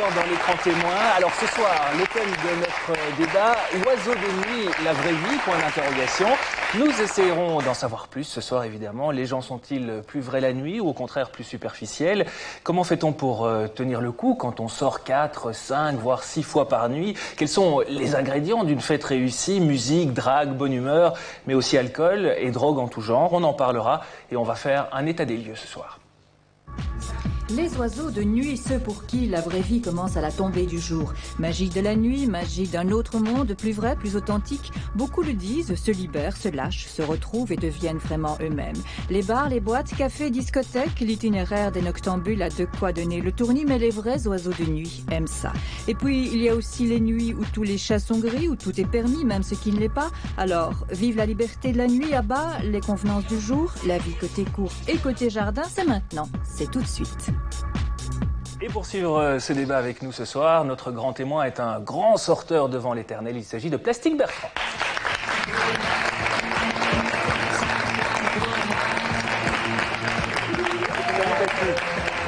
encore dans l'écran témoin. Alors ce soir, le thème de notre débat, oiseaux de nuit, la vraie vie, point d'interrogation. Nous essayerons d'en savoir plus ce soir évidemment. Les gens sont-ils plus vrais la nuit ou au contraire plus superficiels? Comment fait-on pour tenir le coup quand on sort 4, 5, voire 6 fois par nuit? Quels sont les ingrédients d'une fête réussie? Musique, drague, bonne humeur, mais aussi alcool et drogue en tout genre. On en parlera et on va faire un état des lieux ce soir. Les oiseaux de nuit, ceux pour qui la vraie vie commence à la tombée du jour. Magie de la nuit, magie d'un autre monde, plus vrai, plus authentique. Beaucoup le disent, se libèrent, se lâchent, se retrouvent et deviennent vraiment eux-mêmes. Les bars, les boîtes, cafés, discothèques, l'itinéraire des noctambules a de quoi donner le tournis, mais les vrais oiseaux de nuit aiment ça. Et puis, il y a aussi les nuits où tous les chats sont gris, où tout est permis, même ce qui ne l'est pas. Alors, vive la liberté de la nuit, à bas les convenances du jour, la vie côté cour et côté jardin, c'est maintenant, c'est tout de suite. Et pour suivre ce débat avec nous ce soir, notre grand témoin est un grand sorteur devant l'éternel. Il s'agit de Plastique Bertrand.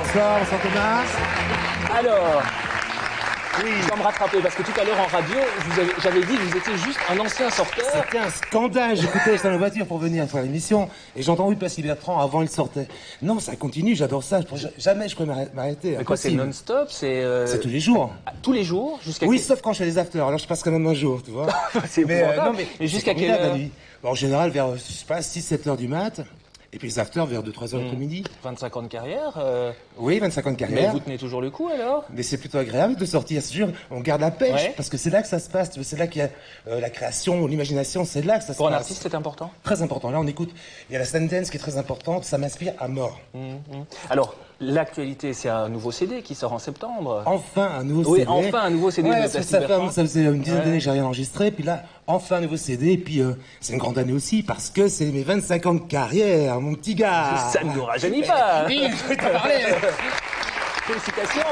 Bonsoir, bonsoir Thomas. Alors, oui, je dois me rattraper parce que tout à l'heure en radio, j'avais dit que vous étiez juste un ancien sorteur. C'était un scandale. J'écoutais, j'étais dans la voiture pour venir faire l'émission et j'ai entendu Plastique Bertrand avant il sortait. Non, ça continue, j'adore ça. Jamais je pourrais m'arrêter. Mais quoi, c'est non-stop? C'est tous les jours. Tous les jours jusqu'à Oui, sauf quand je fais les afters. Alors je passe quand même un jour, tu vois. C'est non, mais jusqu'à quelle heure? La nuit. Bon, en général, vers, je sais pas, 6-7 heures du mat. Et puis les afters vers 2-3 heures l'après-midi. 25 ans de carrière Oui, 25 ans de carrière. Mais vous tenez toujours le coup alors? Mais c'est plutôt agréable de sortir, c'est sûr. On garde la pêche, parce que c'est là que ça se passe. C'est là qu'il y a la création, l'imagination, c'est là que ça se passe. Pour un artiste, c'est important? Très important. Là, on écoute. Il y a la Sundance qui est très importante, ça m'inspire à mort. Alors, l'actualité, c'est un nouveau CD qui sort en septembre. Enfin, un nouveau CD. Oui, enfin un nouveau CD de Plastique Bertrand. Ça faisait une dizaine d'années que j'ai rien enregistré, puis là, enfin un nouveau CD, et puis c'est une grande année aussi, parce que c'est mes 25 ans de carrière, mon petit gars. Ça ne nous rajeunit pas. Oui, je vais te parler. Félicitations.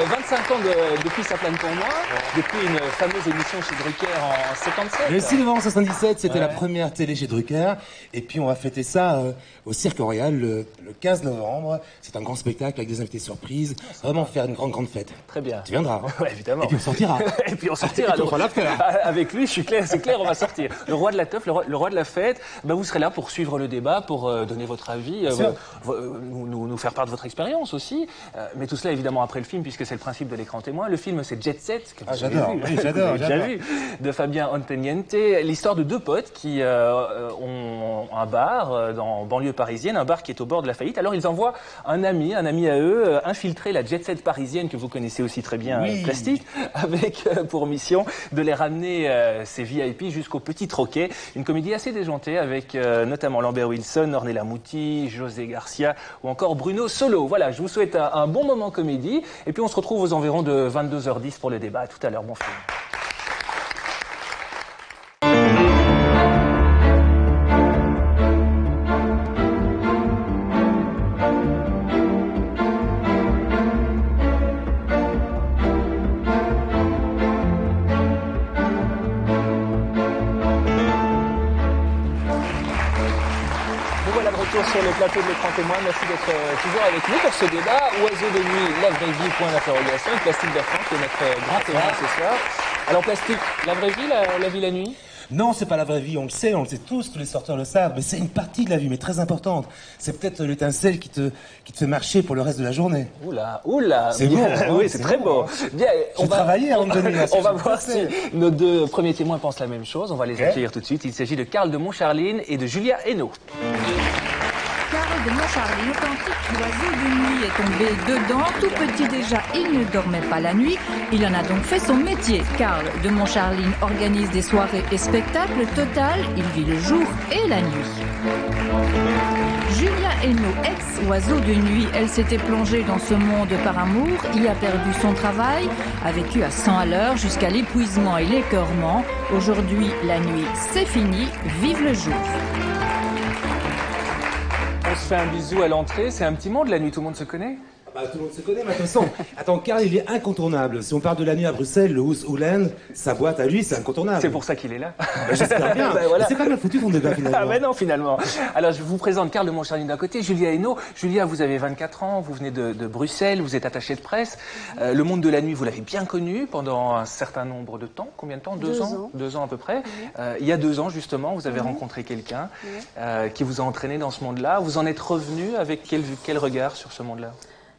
25 ans depuis Ça plane pour moi, depuis une fameuse émission chez Drucker en 77. Le 6 novembre 77, c'était la première télé chez Drucker. Et puis on va fêter ça au Cirque Royal le 15 novembre. C'est un grand spectacle avec des invités surprises. Vraiment faire une grande fête. Très bien. Tu viendras. Hein. Ouais, évidemment. Et puis on sortira. Et puis on sortira. Et puis avec lui, je suis clair, c'est clair, on va sortir. Le roi de la teuf, le roi de la fête, ben vous serez là pour suivre le débat, pour donner votre avis, nous faire part de votre expérience aussi. Mais tout cela évidemment après le film, puisque c'est le principe de l'écran témoin. Le film, c'est Jet Set, que vous avez vu. Oui, j'adore. Vu, de Fabien Otteniente. L'histoire de deux potes qui ont un bar dans banlieue parisienne, un bar qui est au bord de la faillite. Alors ils envoient un ami à eux, infiltrer la Jet Set parisienne que vous connaissez aussi très bien, Plastique, avec pour mission de les ramener ces VIP jusqu'au Petit Troquet. Une comédie assez déjantée avec notamment Lambert Wilson, Ornella Muti, José Garcia ou encore Bruno Solo. Voilà, je vous souhaite un bon moment comédie. Et puis on se retrouve aux environs de 22h10 pour le débat. À tout à l'heure, bon film. Sur le plateau de l'écran témoin, merci d'être toujours avec nous pour ce débat. Oiseaux de nuit, la vraie vie, point d'interrogation. Plastique Bertrand, qui est notre grand témoin ce soir. Alors Plastique, la vraie vie, la vie la nuit? Non, c'est pas la vraie vie, on le sait tous les sorteurs le savent, mais c'est une partie de la vie, mais très importante. C'est peut-être l'étincelle qui te fait marcher pour le reste de la journée. Oula. C'est beau. Oui, c'est très beau. Bien, on va travailler avant de venir. On va voir si nos deux premiers témoins pensent la même chose. On va les accueillir tout de suite. Il s'agit de Karl de Montcharline et de Julia Hainaut. Karl de Montcharline, authentique oiseau de nuit, est tombé dedans. Tout petit déjà, il ne dormait pas la nuit. Il en a donc fait son métier. Karl de Montcharline organise des soirées et spectacles. Total, il vit le jour et la nuit. Julia Hainaut, ex-oiseau de nuit, elle s'était plongée dans ce monde par amour, y a perdu son travail, a vécu à 100 à l'heure jusqu'à l'épuisement et l'écœurement. Aujourd'hui, la nuit, c'est fini, vive le jour. On se fait un bisou à l'entrée, c'est un petit monde la nuit, tout le monde se connaît? Bah, tout le monde se connaît, mais attention. Attends, Karl, il est incontournable. Si on parle de la nuit à Bruxelles, le House Houlan, sa boîte à lui, c'est incontournable. C'est pour ça qu'il est là. Bah, j'espère bien. Ben voilà. C'est pas mal foutu ton débat, finalement. Ah ben non, finalement. Alors, je vous présente Karl de Montcharline d'un côté, Julia Hainaut. Julia, vous avez 24 ans, vous venez de Bruxelles, vous êtes attachée de presse. Le monde de la nuit, vous l'avez bien connu pendant un certain nombre de temps. Combien de temps? 2 ans. 2 ans à peu près. Il y a 2 ans, justement, vous avez rencontré quelqu'un qui vous a entraîné dans ce monde-là. Vous en êtes revenu avec quel regard sur ce monde-là?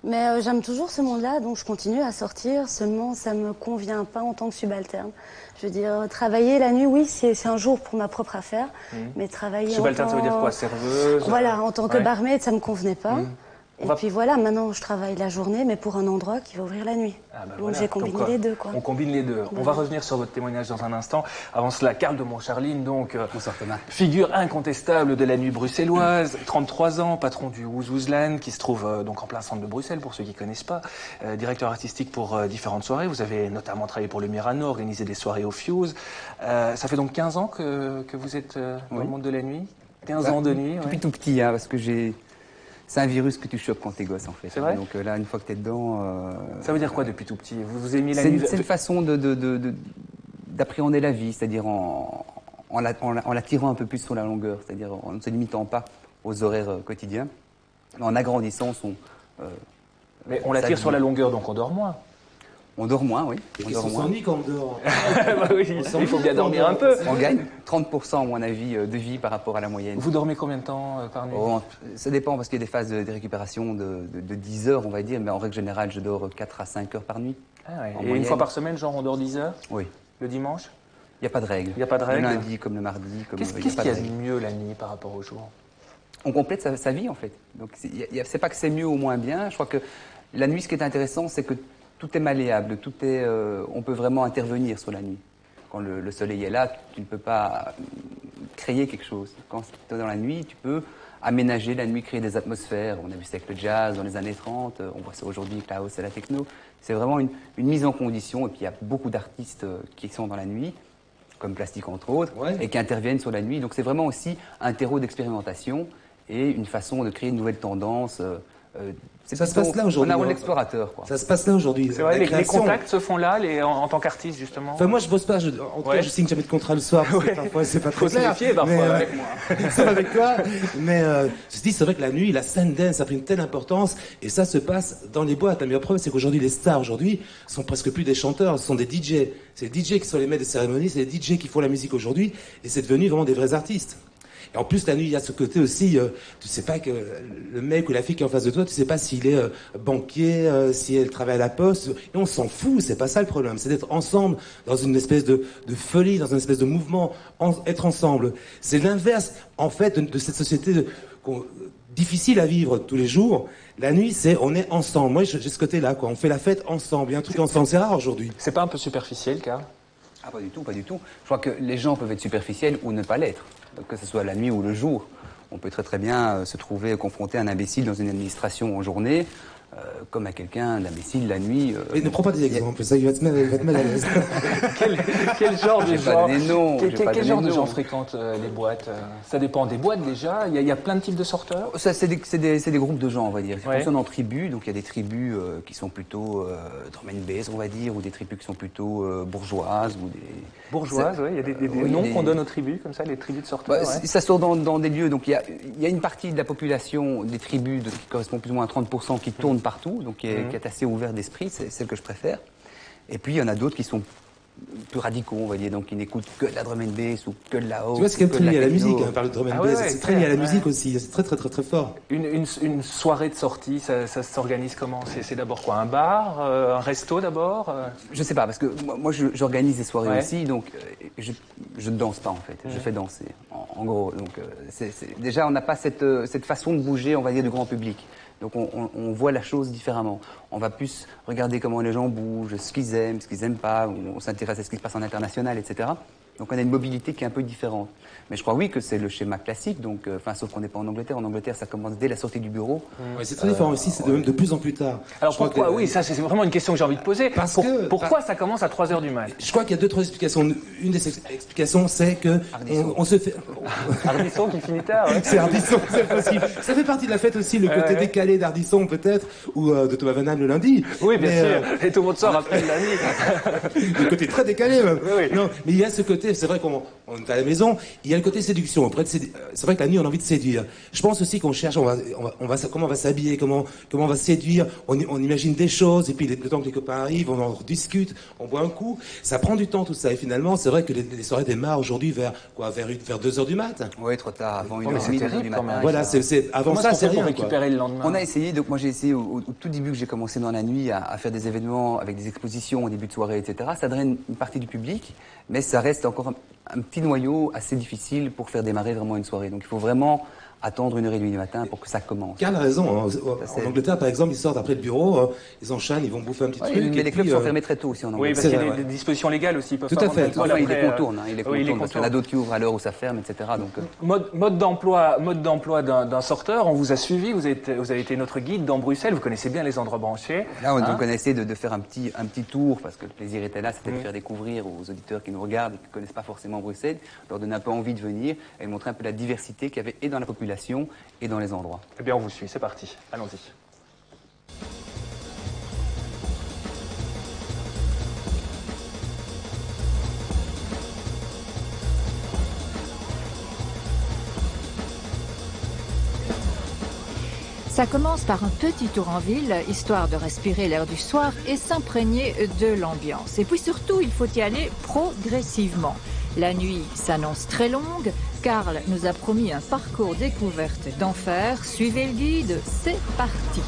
Mais j'aime toujours ce monde-là, donc je continue à sortir. Seulement, ça me convient pas en tant que subalterne. Je veux dire, travailler la nuit, oui, c'est un jour pour ma propre affaire. Mais travailler Subalterne, ça veut dire quoi? Serveuse? Voilà, en tant que barmaid, ça me convenait pas. Et puis voilà, maintenant je travaille la journée, mais pour un endroit qui va ouvrir la nuit. Ah bah donc voilà. j'ai combiné les deux, quoi. On combine les deux. On va revenir sur votre témoignage dans un instant. Avant cela, Karl de Montcharline, donc figure incontestable de la nuit bruxelloise, 33 ans, patron du Ouzouzlan, qui se trouve donc en plein centre de Bruxelles, pour ceux qui ne connaissent pas, directeur artistique pour différentes soirées. Vous avez notamment travaillé pour le Myrano, organisé des soirées au Fuse. Ça fait donc 15 ans que vous êtes dans le monde de la nuit? 15 ans de nuit, Depuis tout petit, hein, parce que c'est un virus que tu chopes quand t'es gosse, en fait. C'est vrai? Donc là, une fois que t'es dedans... Ça veut dire quoi depuis tout petit? Vous aimez la nuit? C'est une façon d'appréhender la vie, c'est-à-dire en la tirant un peu plus sur la longueur, c'est-à-dire en ne se limitant pas aux horaires quotidiens, mais en agrandissant son... Mais on la tire sur la longueur, donc on dort moins. On dort moins, oui. Et qu'est-ce qu'on s'ennuie quand on dort? Bah oui, il faut bien dormir un peu. On gagne 30%, à mon avis, de vie par rapport à la moyenne. Vous dormez combien de temps par nuit? Ça dépend, parce qu'il y a des phases de récupération de 10 heures, on va dire, mais en règle générale, je dors 4 à 5 heures par nuit. Ah ouais. Et une fois par semaine, genre on dort 10 heures? Oui. Le dimanche? Il n'y a pas de règle. Il n'y a pas de règle? Le lundi comme le mardi. Qu'est-ce qu'il y a de mieux la nuit par rapport au jour? On complète sa vie, en fait. Donc, c'est pas que c'est mieux ou moins bien. Je crois que la nuit, ce qui est intéressant, c'est que tout est malléable, on peut vraiment intervenir sur la nuit. Quand le soleil est là, tu ne peux pas créer quelque chose. Quand tu es dans la nuit, tu peux aménager la nuit, créer des atmosphères. On a vu ça avec le jazz dans les années 30, on voit ça aujourd'hui avec la house et la techno. C'est vraiment une mise en condition, et puis il y a beaucoup d'artistes qui sont dans la nuit, comme Plastique entre autres, et qui interviennent sur la nuit. Donc c'est vraiment aussi un terreau d'expérimentation et une façon de créer une nouvelle tendance. Ça se passe là aujourd'hui. On a un rôle d'explorateur, quoi. Ça se passe là aujourd'hui. C'est vrai, les contacts se font là, en tant qu'artiste, justement. Enfin, moi, je bosse pas. En tout cas, je signe jamais de contrat le soir. Parce que parfois, c'est pas très clair. Faut se méfier parfois avec moi. C'est avec toi. Mais je dis, c'est vrai que la nuit, la scène dance a pris une telle importance, et ça se passe dans les boîtes. La meilleure preuve, c'est qu'aujourd'hui, les stars aujourd'hui sont presque plus des chanteurs, ce sont des DJ. C'est les DJ qui sont les maîtres de cérémonie, c'est les DJ qui font la musique aujourd'hui, et c'est devenu vraiment des vrais artistes. Et en plus, la nuit, il y a ce côté aussi, tu sais pas que le mec ou la fille qui est en face de toi, tu sais pas s'il est banquier, si elle travaille à la poste. Et on s'en fout, c'est pas ça le problème. C'est d'être ensemble dans une espèce de folie, dans une espèce de mouvement, être ensemble. C'est l'inverse, en fait, de cette société difficile à vivre tous les jours. La nuit, on est ensemble. Moi, j'ai ce côté-là, quoi. On fait la fête ensemble. Il y a un truc ensemble. C'est rare aujourd'hui. C'est pas un peu superficiel, Karl? Ah, pas du tout, pas du tout. Je crois que les gens peuvent être superficiels ou ne pas l'être, que ce soit la nuit ou le jour. On peut très très bien se trouver confronté à un imbécile dans une administration en journée, comme à quelqu'un d'imbécile la nuit. Mais ne prends pas des exemples, ça il va te mettre mal à l'aise. quel genre de gens quel genre de gens gens fréquentent les boîtes? Ça dépend des boîtes déjà. Il y a plein de types de sorteurs. C'est des groupes de gens, on va dire. Ils fonctionnent en tribus, donc il y a des tribus qui sont plutôt drum and bass, on va dire, ou des tribus qui sont plutôt bourgeoises ou des bourgeoises. Oui, il y a des noms qu'on donne aux tribus, comme ça, les tribus de sorteurs. Ça sort dans des lieux, donc il y a une partie de la population des tribus qui correspond plus ou moins à 30% qui tournent partout, donc qui est assez ouvert d'esprit, c'est celle que je préfère. Et puis il y en a d'autres qui sont plus radicaux, on va dire, donc qui n'écoutent que de la drum and bass ou que de la house. Tu vois, c'est quand même très lié à la musique, hein, par le drum and bass. Ouais, c'est très lié à la musique aussi, c'est très très très très fort. Une soirée de sortie, ça s'organise comment? C'est d'abord quoi? Un bar, un resto d'abord? Je sais pas, parce que moi j'organise des soirées aussi, donc je ne danse pas en fait, je fais danser, en gros. Donc déjà on n'a pas cette façon de bouger, on va dire, du grand public. Donc on voit la chose différemment. On va plus regarder comment les gens bougent, ce qu'ils aiment pas, on s'intéresse à ce qui se passe en international, etc. Donc on a une mobilité qui est un peu différente. Mais je crois oui que c'est le schéma classique, donc, sauf qu'on n'est pas en Angleterre. En Angleterre, ça commence dès la sortie du bureau. Ouais, c'est très différent aussi, c'est de plus en plus tard. Alors pourquoi, oui, ça c'est vraiment une question que j'ai envie de poser. Pourquoi ça commence à 3h du mat? Je crois qu'il y a 2-3 explications. Une des explications, c'est que on se fait... Ardisson qui finit tard. Ouais. C'est Ardisson, c'est possible. Ça fait partie de la fête aussi, le côté décalé d'Ardisson peut-être, ou de Thomas Van Damme le lundi. Oui, bien sûr. Et tout le monde sort après le lundi. Le côté très décalé même. Oui, oui. Non, mais il y a ce côté, c'est vrai qu'on est à la maison, il y a le côté séduction. C'est vrai que la nuit, on a envie de séduire. Je pense aussi qu'on cherche, comment on va s'habiller, comment on va séduire. On imagine des choses, et puis le temps que les copains arrivent, on en discute, on boit un coup. Ça prend du temps tout ça. Et finalement, c'est vrai que les soirées démarrent aujourd'hui vers 2h du mat. Oui, trop tard, avant 1h30, 2h du quand matin. même. Voilà, avant ça, c'est pour rien, récupérer le lendemain. On a essayé, donc moi j'ai essayé au tout début que j'ai commencé dans la nuit à faire des événements avec des expositions au début de soirée, etc. Ça draine une partie du public, mais ça reste encore un petit noyau assez difficile pour faire démarrer vraiment une soirée. Donc il faut vraiment attendre 1h30 du matin pour que ça commence. Karl a raison. En Angleterre, par exemple, ils sortent après le bureau, ils enchaînent, ils vont bouffer un petit truc. Mais les clubs sont fermés très tôt aussi en Angleterre. Oui, parce qu'il y a des dispositions légales aussi. Tout à fait. Enfin, ils les contournent. Parce qu'il y en a d'autres qui ouvrent à l'heure où ça ferme, etc. Donc, Mode d'emploi d'un sorteur, on vous a suivi, vous avez été notre guide dans Bruxelles, vous connaissez bien les endroits branchés. là, on connaissait de faire un petit tour, parce que le plaisir était là, c'était de faire découvrir aux auditeurs qui nous regardent et qui ne connaissent pas forcément Bruxelles, leur donner un peu envie de venir et montrer un peu la diversité qu'il y avait et dans la population et dans les endroits. Eh bien, on vous suit, c'est parti, allons-y. Ça commence par un petit tour en ville, histoire de respirer l'air du soir et s'imprégner de l'ambiance. Et puis surtout, il faut y aller progressivement. La nuit s'annonce très longue. Karl nous a promis un parcours découverte d'enfer. Suivez le guide, c'est parti.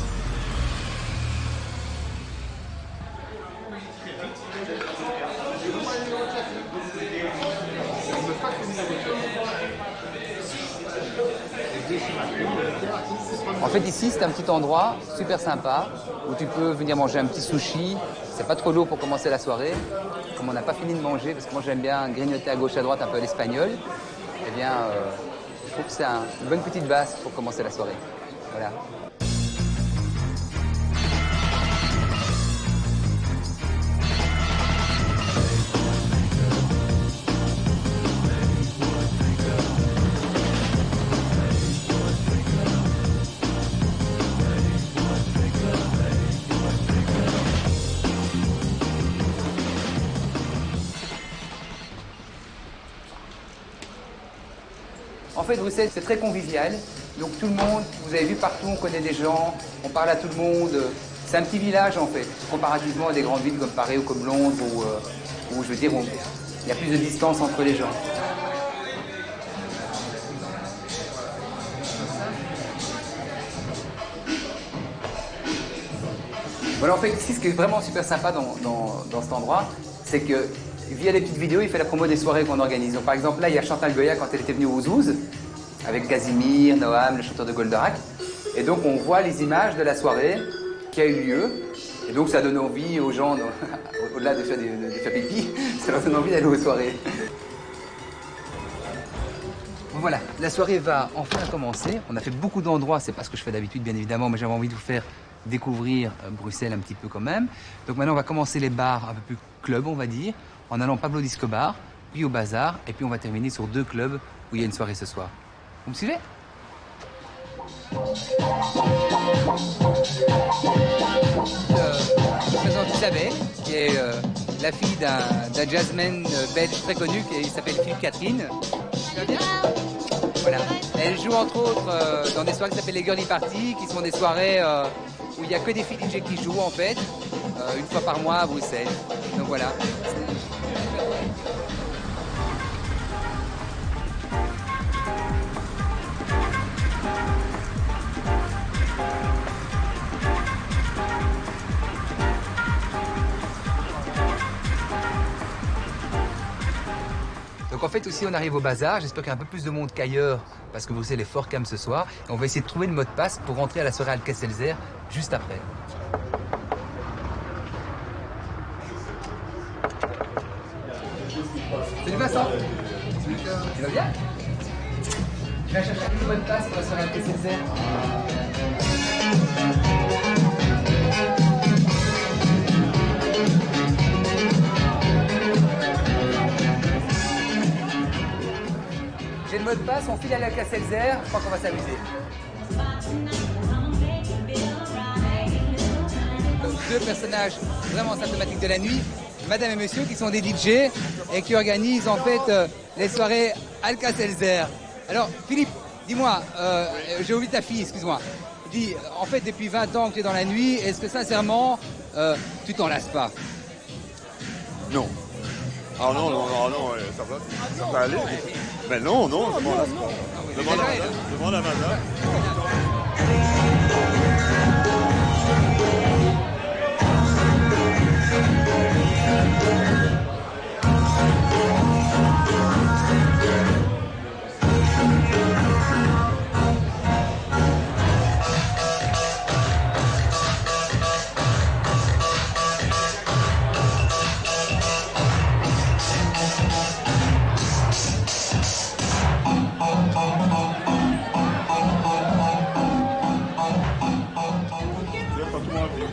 En fait, ici, c'est un petit endroit super sympa où tu peux venir manger un petit sushi. C'est pas trop lourd pour commencer la soirée. Comme on n'a pas fini de manger, parce que moi j'aime bien grignoter à gauche à droite un peu à l'espagnol, eh bien, je trouve que c'est une bonne petite base pour commencer la soirée. Voilà. En fait, Bruxelles, c'est très convivial. Donc tout le monde, vous avez vu partout, on connaît des gens, on parle à tout le monde. C'est un petit village, en fait, comparativement à des grandes villes comme Paris ou comme Londres, où je veux dire, il y a plus de distance entre les gens. Voilà, en fait, ici, ce qui est vraiment super sympa dans cet endroit, c'est que via des petites vidéos, il fait la promo des soirées qu'on organise. Donc, par exemple, là, il y a Chantal Goya quand elle était venue au Zouz, avec Casimir, Noam, le chanteur de Goldorak. Et donc, on voit les images de la soirée qui a eu lieu. Et donc, ça donne envie aux gens, au-delà de faire pipi, ça leur donne envie d'aller aux soirées. Voilà, la soirée va enfin commencer. On a fait beaucoup d'endroits, c'est pas ce que je fais d'habitude, bien évidemment, mais j'avais envie de vous faire découvrir Bruxelles un petit peu quand même. Donc maintenant, on va commencer les bars un peu plus club, on va dire, en allant Pablo Disco Bar, puis au Bazar, et puis on va terminer sur 2 clubs où il y a une soirée ce soir. Vous me suivez ? Je présente Isabelle, qui est la fille d'un jazzman belge très connu qui s'appelle Philippe Catherine. Tu vas bien ? Voilà. Elle joue entre autres dans des soirées qui s'appellent les Girly Party, qui sont des soirées où il n'y a que des filles DJ qui jouent en fait, une fois par mois à Bruxelles. Donc voilà. Donc en fait aussi on arrive au bazar, j'espère qu'il y a un peu plus de monde qu'ailleurs parce que Bruxelles est fort calme ce soir. Et on va essayer de trouver le mot de passe pour rentrer à la soirée Alcacelser juste après. Salut Vincent. Tu vas bien? Je vais chercher une bonne place pour la soirée LKCLZR. J'ai le mot de passe, on file à la LKCLZR, je crois qu'on va s'amuser. Donc, deux personnages vraiment symptomatiques de la nuit, madame et monsieur, qui sont des DJ et qui organisent en fait les soirées LKCLZR. Alors Philippe, dis-moi, j'ai oublié ta fille, excuse-moi. Dis, en fait depuis 20 ans que tu es dans la nuit, est-ce que sincèrement tu t'en lasses pas? Non. Ah non, ça va aller. Mais non, je m'en lasse pas. Demande à madame.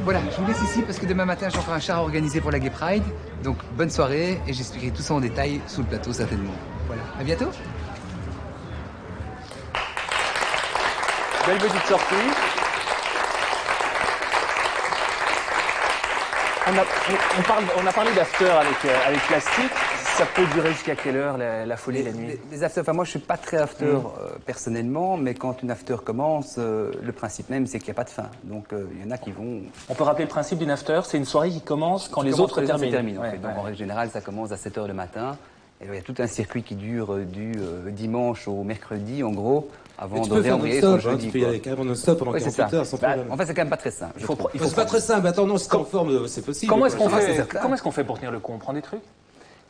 Voilà, je vous laisse ici parce que demain matin j'ai encore un char organisé pour la Gay Pride. Donc bonne soirée et j'expliquerai tout ça en détail sous le plateau certainement. Voilà, à bientôt. Belle petite sortie. On a parlé d'after avec Plastique. Ça peut durer jusqu'à quelle heure la folie la nuit? Les after, enfin moi je suis pas très after personnellement, mais quand une after commence, le principe même c'est qu'il n'y a pas de fin. Donc il y en a qui vont... On peut rappeler le principe d'une after, c'est une soirée qui commence quand les autres terminent. En fait. Donc en règle générale ça commence à 7h le matin. Et il y a tout un circuit qui dure du dimanche au mercredi en gros. Avant tu peux faire non-stop, tu peux y aller carrément non-stop pendant 48 heures sans problème. En fait, c'est quand même pas très simple. C'est pas très simple. Attends, non, si t'es en forme, c'est possible. Comment est-ce qu'on fait pour tenir le coup? On prend des trucs?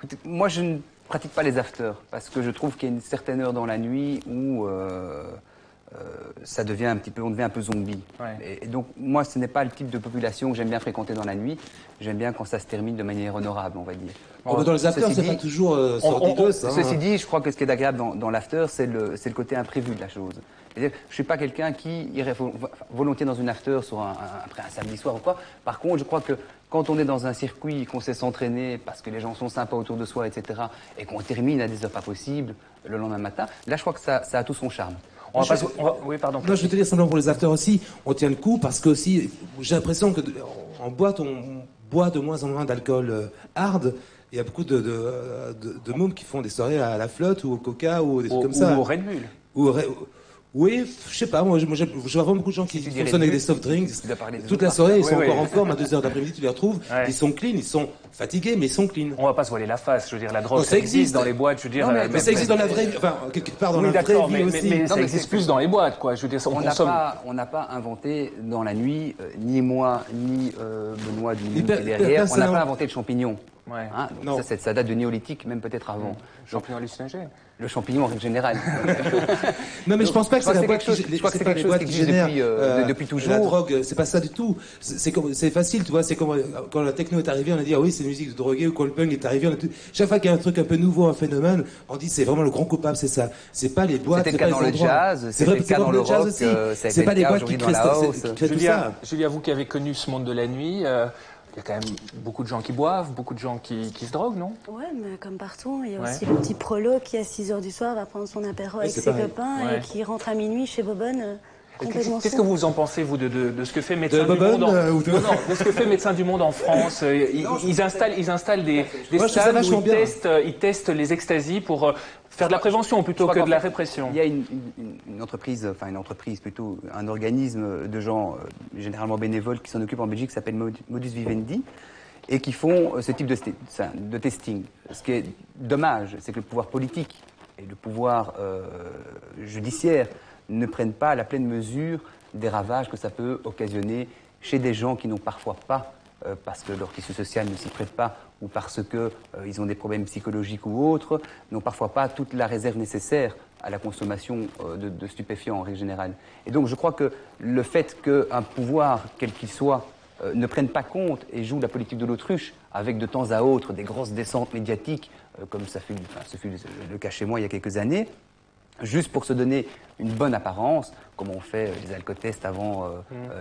Écoutez, moi, je ne pratique pas les afters parce que je trouve qu'il y a une certaine heure dans la nuit où ça devient un petit peu, on devient un peu zombie. Ouais. Et donc, moi, ce n'est pas le type de population que j'aime bien fréquenter dans la nuit. J'aime bien quand ça se termine de manière honorable, on va dire. Dans les afters, c'est pas toujours sordidos. Ceci dit, je crois que ce qui est agréable dans l'after, c'est le côté imprévu de la chose. C'est-à-dire, je suis pas quelqu'un qui irait volontiers dans une after après un samedi soir ou quoi. Par contre, je crois que quand on est dans un circuit, qu'on sait s'entraîner parce que les gens sont sympas autour de soi, etc., et qu'on termine à des heures pas possibles le lendemain matin, là, je crois que ça a tout son charme. Oui, pardon. Non, je vais te dire simplement pour les afters aussi, on tient le coup parce que aussi, j'ai l'impression que en boîte, on boit de moins en moins d'alcool hard. Il y a beaucoup de mômes qui font des soirées à la flotte ou au coca ou des trucs comme ça. Ou au Red Bull. Oui, je sais pas, moi je vois vraiment beaucoup de gens qui fonctionnent avec des soft drinks. Toute la soirée, ils sont encore en forme, à 2h d'après-midi, tu les retrouves. Ouais. Ils sont clean, ils sont fatigués, mais ils sont clean. On va pas se voiler la face, je veux dire, la drogue, ça existe dans les boîtes, je veux dire. Non, mais ça existe dans la vraie vie, enfin, quelque part dans la vraie vie aussi. Mais ça existe plus dans les boîtes, quoi. Je veux dire, on n'a pas inventé dans la nuit, ni moi, ni Benoît du Milieu derrière, on n'a pas inventé le champignon. Ouais. Hein, donc ça date de néolithique, même peut-être avant. Champignon hallucinogène. Le champignon en règle générale. Non, mais je pense pas que c'est la boîte qui génère depuis toujours. La drogue, c'est pas ça du tout. C'est facile, tu vois. C'est comme quand la techno est arrivée, on a dit ah oui, c'est une musique de drogué, ou quand le punk est arrivé, chaque fois qu'il y a un truc un peu nouveau, un phénomène, on dit c'est vraiment le grand coupable, c'est ça. C'est pas les boîtes. C'était le cas dans le jazz, c'est le cas dans le jazz aussi. C'est pas les boîtes qui créent tout ça. Julia, vous qui avez connu ce monde de la nuit. Il y a quand même beaucoup de gens qui boivent, beaucoup de gens qui se droguent, non? Ouais, mais comme partout, il y a aussi le petit prolo qui, à 6h du soir, va prendre son apéro avec ses copains et qui rentre à minuit chez Bobonne. Qu'est-ce que vous en pensez, vous, de ce que fait Médecins du Monde de ce que fait Médecins du Monde en France? Ils installent des stades où ils testent les extasies pour faire de la prévention plutôt que de la répression. Il y a une entreprise, plutôt, un organisme de gens généralement bénévoles qui s'en occupent en Belgique qui s'appelle Modus Vivendi et qui font ce type de testing. Ce qui est dommage, c'est que le pouvoir politique et le pouvoir judiciaire ne prennent pas la pleine mesure des ravages que ça peut occasionner chez des gens qui n'ont parfois pas, parce que leur tissu social ne s'y prête pas, ou parce qu'ils ont des problèmes psychologiques ou autres, n'ont parfois pas toute la réserve nécessaire à la consommation de stupéfiants en règle générale. Et donc je crois que le fait qu'un pouvoir, quel qu'il soit, ne prennent pas compte et jouent la politique de l'autruche avec de temps à autre des grosses descentes médiatiques, comme ce fut le cas chez moi il y a quelques années, juste pour se donner une bonne apparence, comme on fait les alcotests avant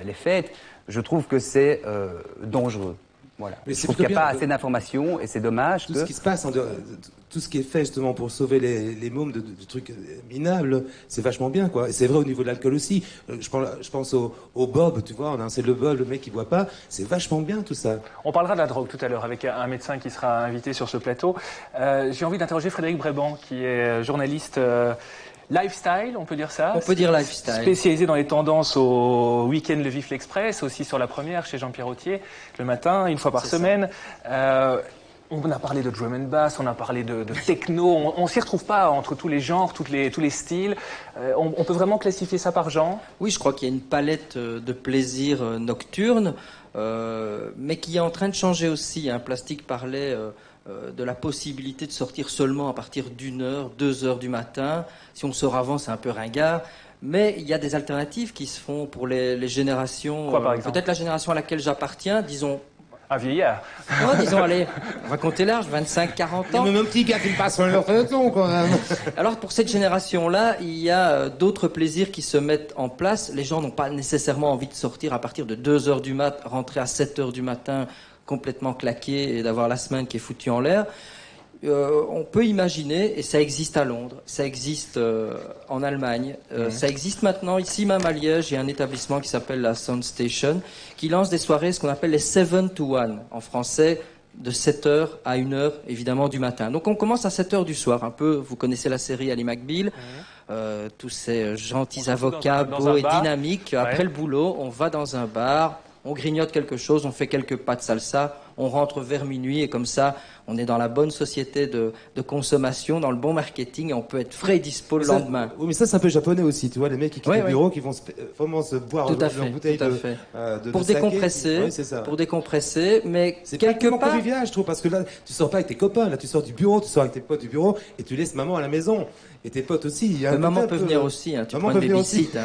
les fêtes, je trouve que c'est dangereux. Voilà. Mais je trouve qu'il n'y a pas assez d'informations et c'est dommage tout ce qui se passe, tout ce qui est fait justement pour sauver les mômes de trucs minables, c'est vachement bien, quoi. Et c'est vrai au niveau de l'alcool aussi. Je pense au Bob, tu vois, c'est le Bob, le mec qui boit pas. C'est vachement bien tout ça. On parlera de la drogue tout à l'heure avec un médecin qui sera invité sur ce plateau. J'ai envie d'interroger Frédéric Bréban, qui est journaliste lifestyle, on peut dire ça? On peut dire lifestyle. Spécialisé dans les tendances au week-end Le Vif l'Express, aussi sur la première chez Jean-Pierre Autier, le matin, une fois par semaine. On a parlé de drum and bass, on a parlé de techno, on s'y retrouve pas entre tous les genres, tous les styles. On peut vraiment classifier ça par genre? Oui, je crois qu'il y a une palette de plaisirs nocturnes, mais qui est en train de changer aussi. Plastique parlait de la possibilité de sortir seulement à partir d'1h, 2h du matin. Si on sort avant, c'est un peu ringard. Mais il y a des alternatives qui se font pour les générations. Quoi, par exemple? Peut-être la génération à laquelle j'appartiens, disons. Un vieillard. Non, disons, allez, on va compter large, 25, 40 ans. Mais même petit gars qui me passe sur leur feuilleton, quand même. Alors, pour cette génération-là, il y a d'autres plaisirs qui se mettent en place. Les gens n'ont pas nécessairement envie de sortir à partir de 2h du mat, rentrer à 7h du matin, complètement claqué et d'avoir la semaine qui est foutue en l'air. On peut imaginer, et ça existe à Londres, ça existe en Allemagne, ça existe maintenant ici même à Liège. Il y a un établissement qui s'appelle la Sound Station qui lance des soirées, ce qu'on appelle les 7 to 1 en français, de 7h à 1h évidemment du matin. Donc on commence à 7h du soir, un peu, vous connaissez la série Ali McBeal, tous ces gentils avocats beaux et dynamiques. Après le boulot, on va dans un bar, on grignote quelque chose, on fait quelques pas de salsa, on rentre vers minuit et comme ça, on est dans la bonne société de consommation, dans le bon marketing et on peut être frais et dispo le lendemain. Oui, mais ça, c'est un peu japonais aussi, tu vois, les mecs qui quittent le bureau, qui vont vraiment se boire leur bouteille de pour saké, décompresser, oui, c'est ça. Pour décompresser, mais c'est quelque part convivial, je trouve, parce que là, tu sors pas avec tes copains, là, tu sors du bureau, tu sors avec tes potes du bureau et tu laisses maman à la maison. Et tes potes aussi. Maman peut venir aussi, tu prends une babysit.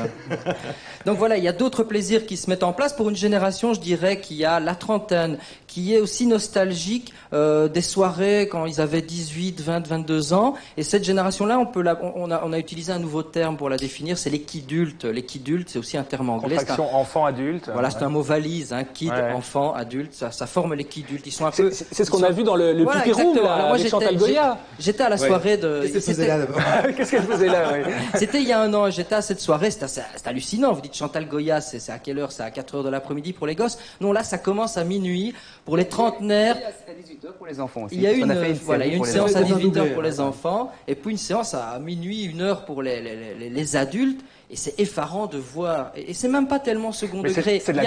Donc voilà, il y a d'autres plaisirs qui se mettent en place pour une génération, je dirais, qui a la trentaine, qui est aussi nostalgique des soirées quand ils avaient 18, 20, 22 ans. Et cette génération-là, on a utilisé un nouveau terme pour la définir, c'est l'équidulte. L'équidulte, c'est aussi un terme anglais. Contraction enfant-adulte. Voilà, c'est un mot valise, kid, enfant, adulte, ça forme l'équidulte. Ils sont un peu. C'est ce qu'on a vu dans le Pipi Room, avec Chantal Goya. J'étais à la soirée de. Qu'est-ce que là d'abord? Qu'est-ce qu'elle faisait là, oui. C'était il y a un an, j'étais à cette soirée, c'est hallucinant. Vous dites Chantal Goya, c'est à quelle heure? C'est à 4h de l'après-midi pour les gosses. Non, là, ça commence à minuit pour les trentenaires. À 18h pour les enfants aussi. Il y a une séance à 18h pour les enfants. enfants, et puis une séance à minuit, 1h pour les adultes. Et c'est effarant de voir. Et c'est même pas tellement second degré. Il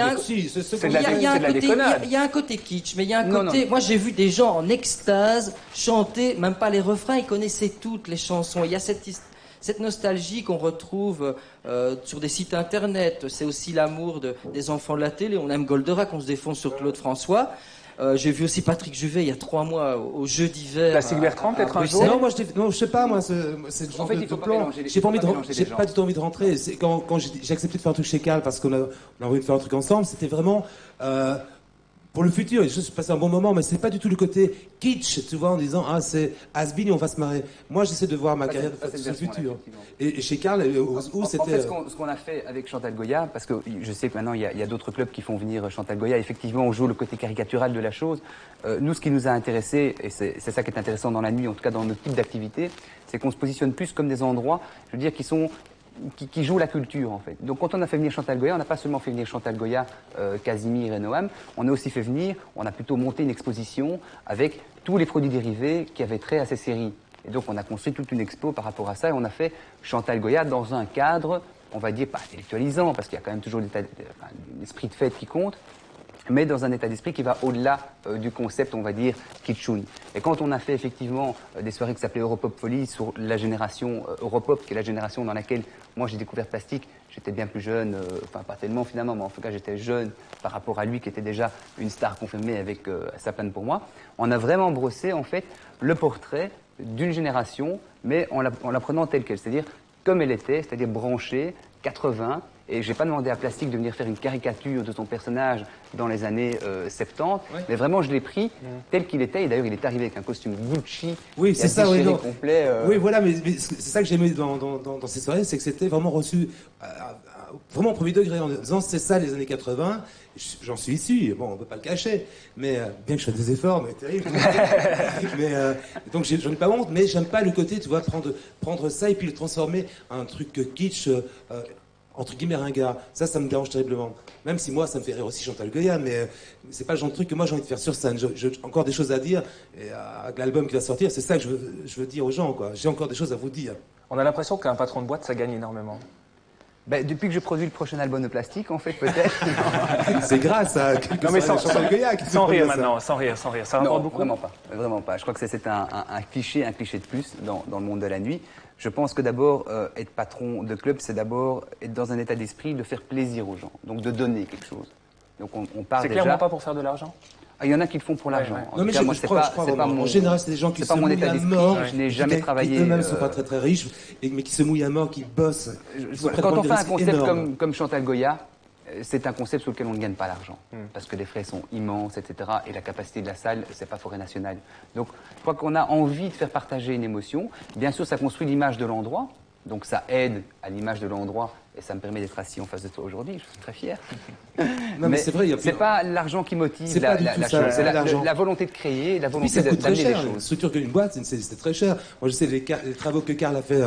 y a un côté kitsch, mais il y a un côté. Moi, j'ai vu des gens en extase chanter, même pas les refrains, ils connaissaient toutes les chansons. Il y a cette nostalgie qu'on retrouve sur des sites internet. C'est aussi l'amour des enfants de la télé. On aime Goldorak, on se défonce sur Claude François. J'ai vu aussi Patrick Juvet il y a 3 mois au jeu d'hiver. Classique Bertrand, peut-être un jour. Non, moi je sais pas, moi c'est le genre de plan. J'ai pas du tout envie de rentrer. Quand j'ai accepté de faire un truc chez Cal parce qu'on a envie de faire un truc ensemble, c'était vraiment pour le futur. Je suis passé un bon moment, mais c'est pas du tout le côté kitsch, tu vois, en disant c'est has-been et on va se marrer. Moi, j'essaie de voir ma carrière sur le futur. Et chez Cal, où c'était. En fait, ce qu'on a fait avec Chantal Goya, parce que je sais que maintenant il y a d'autres clubs qui font venir Chantal Goya. Effectivement, on joue le côté caricatural de la chose. Nous, ce qui nous a intéressé, et c'est ça qui est intéressant dans la nuit, en tout cas dans notre type d'activité, c'est qu'on se positionne plus comme des endroits, je veux dire, qui jouent la culture, en fait. Donc, quand on a fait venir Chantal Goya, on n'a pas seulement fait venir Chantal Goya, Casimir et Noam, on a aussi fait venir, on a plutôt monté une exposition avec tous les produits dérivés qui avaient trait à ces séries. Et donc, on a construit toute une expo par rapport à ça, et on a fait Chantal Goya dans un cadre, on va dire, pas intellectualisant, parce qu'il y a quand même toujours l'esprit de fête qui compte, mais dans un état d'esprit qui va au-delà du concept, on va dire, kitschoun. Et quand on a fait effectivement des soirées qui s'appelaient Europop Folie sur la génération Europop, qui est la génération dans laquelle moi j'ai découvert Plastique, j'étais bien plus jeune, enfin pas tellement finalement, mais en tout cas j'étais jeune par rapport à lui qui était déjà une star confirmée avec sa plane pour moi. On a vraiment brossé en fait le portrait d'une génération, mais en la prenant telle qu'elle, c'est-à-dire comme elle était, c'est-à-dire branchée, 80, Et j'ai pas demandé à Plastique de venir faire une caricature de son personnage dans les années 70, mais vraiment je l'ai pris tel qu'il était. Et d'ailleurs, il est arrivé avec un costume Gucci, Oui, c'est ça, oui, non. complet. Oui, voilà, mais c'est ça que j'aimais dans ces soirées, c'est que c'était vraiment reçu vraiment au premier degré, en disant c'est ça les années 80, j'en suis issu, bon, on peut pas le cacher, mais bien que je fasse des efforts, mais terrible. Mais, donc j'en ai pas honte, mais j'aime pas le côté, tu vois, prendre ça et puis le transformer en un truc kitsch, entre guillemets ringard. Ça me dérange terriblement. Même si moi, ça me fait rire aussi Chantal Goya, mais c'est pas le genre de truc que moi j'ai envie de faire sur scène. J'ai encore des choses à dire, et avec l'album qui va sortir, c'est ça que je veux dire aux gens, quoi. J'ai encore des choses à vous dire. On a l'impression qu'un patron de boîte, ça gagne énormément. Ben, depuis que je produis le prochain album de Plastique, en fait, peut-être. C'est grâce à Non, mais sans Goya qui sans fait rire ça. maintenant, sans rire. Ça Non, rapporte beaucoup. vraiment pas. Je crois que c'est un cliché de plus dans le monde de la nuit. Je pense que d'abord, être patron de club, c'est d'abord être dans un état d'esprit de faire plaisir aux gens, donc de donner quelque chose. Donc on part C'est déjà... clairement pas pour faire de l'argent. Ah, il y en a qui le font pour l'argent. ouais. En Non, tout mais cas, moi, je crois vraiment. En général, c'est des gens qui c'est pas se mon mouillent état à d'esprit. mort. Je n'ai jamais travaillé. Qui eux-mêmes sont pas très très riches, mais qui se mouillent à mort, qui bossent. Quand on fait un concept comme Chantal Goya, c'est un concept sur lequel on ne gagne pas l'argent. Parce que les frais sont immenses, etc. Et la capacité de la salle, c'est pas Forêt Nationale. Donc, je crois qu'on a envie de faire partager une émotion. Bien sûr, ça construit l'image de l'endroit. Donc, ça aide à l'image de l'endroit. Et ça me permet d'être assis en face de toi aujourd'hui. Je suis très fier. Non, mais c'est vrai, il y a plus. C'est pas l'argent qui motive C'est la pas du tout ça, chose. C'est l'argent. la volonté de créer, la Puis volonté ça coûte très d'amener des cher. Une choses. structure qu'une boîte, c'est très cher. Moi, je sais, les travaux que Karl a fait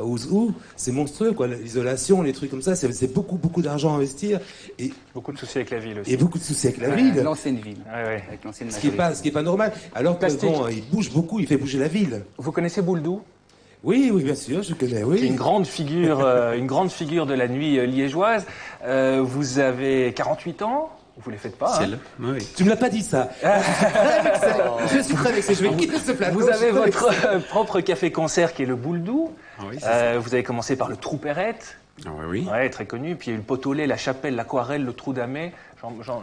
au Zoo, c'est monstrueux, quoi. L'isolation, les trucs comme ça, c'est beaucoup d'argent à investir. Et Beaucoup de soucis avec la ville aussi. beaucoup de soucis avec la ville. L'ancienne ville. Ouais. Avec l'ancienne Ce qui est pas normal. Alors que, Plastique. bon, il bouge beaucoup, il fait bouger la ville. Vous connaissez Bouldou, Oui, bien sûr, je connais, qui est oui. une grande figure de la nuit liégeoise. Vous avez 48 ans. Vous les faites pas. Hein. Oui. Tu me l'as pas dit ça. Je suis très vexé. Je vais quitter ce plateau. Vous avez Je suis très votre vexé. propre café-concert qui est le Bouldou. Ah oui, c'est ça. Vous avez commencé par le Trou Perrette. Ah oui. Ouais, très connu. Puis il y a eu le Potolet, la Chapelle, l'Aquarelle, le Trou d'Amet.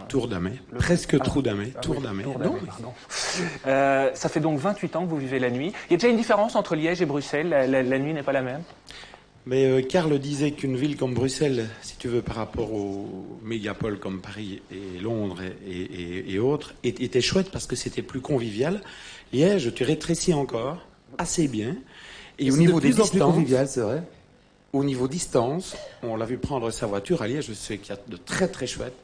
Tour d'Amet. Presque Trou d'Amet. Tour d'Amet. Non. Pardon. Ça fait donc 28 ans que vous vivez la nuit. Il y a déjà une différence entre Liège et Bruxelles. La nuit n'est pas la même. Mais Karl disait qu'une ville comme Bruxelles, si tu veux, par rapport aux mégapoles comme Paris et Londres et autres, était chouette parce que c'était plus convivial. Liège, tu rétrécis encore assez bien. Et au niveau des de plus en plus distances, convivial, c'est vrai. au niveau distance, on l'a vu prendre sa voiture à Liège. Je sais qu'il y a de très très chouettes.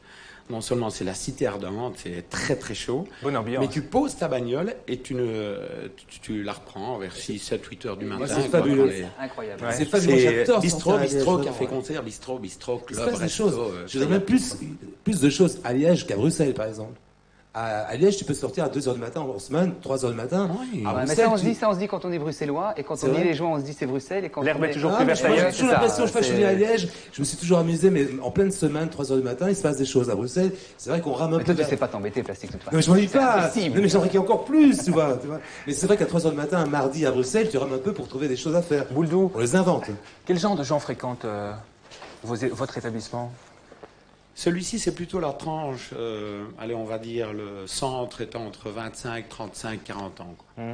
Non seulement c'est la cité ardente, c'est très très chaud, Bonne ambiance. mais tu poses ta bagnole et tu la reprends vers 6, 7, 8 heures du matin. c'est quoi, fabuleux. quand les- Incroyable. Ouais. C'est fabuleux. C'est J'adore bistrot, sortir à Liège, bistrot, vraiment, café ouais. concert, bistrot, Il se club, passe des resto. choses. Je dirais même plus de choses à Liège qu'à Bruxelles, par exemple. À Liège, tu peux sortir à 2h du matin en semaine, 3h du matin. Oui. À Ouais, mais Bruxelles, ça on se dit quand on est bruxellois, et quand C'est on dit vrai les gens, on se dit c'est Bruxelles, et quand L'herbe on est toujours Ah, plus mais verte moi, j'ai ailleurs. toujours c'est ça, l'impression, je sais pas, je suis venu à c'est- Liège, je me suis toujours amusé, mais en pleine semaine, 3h du matin, il se passe des choses. À Bruxelles, c'est vrai qu'on rame un Mais peu. toi, tu sais pas t'embêter, Plastique, de toute façon. Non, mais je m'ennuie C'est pas. impossible. Non, mais j'aimerais qu'il y ait encore plus, tu vois. Mais c'est vrai qu'à 3h du matin, un mardi à Bruxelles, tu rames un peu pour trouver des choses à faire. Bouldou, On les invente. quel genre de gens fréquentent votre établissement? Celui-ci, c'est plutôt la tranche, allez, on va dire, le centre étant entre 25, 35, 40 ans. Quoi. Ils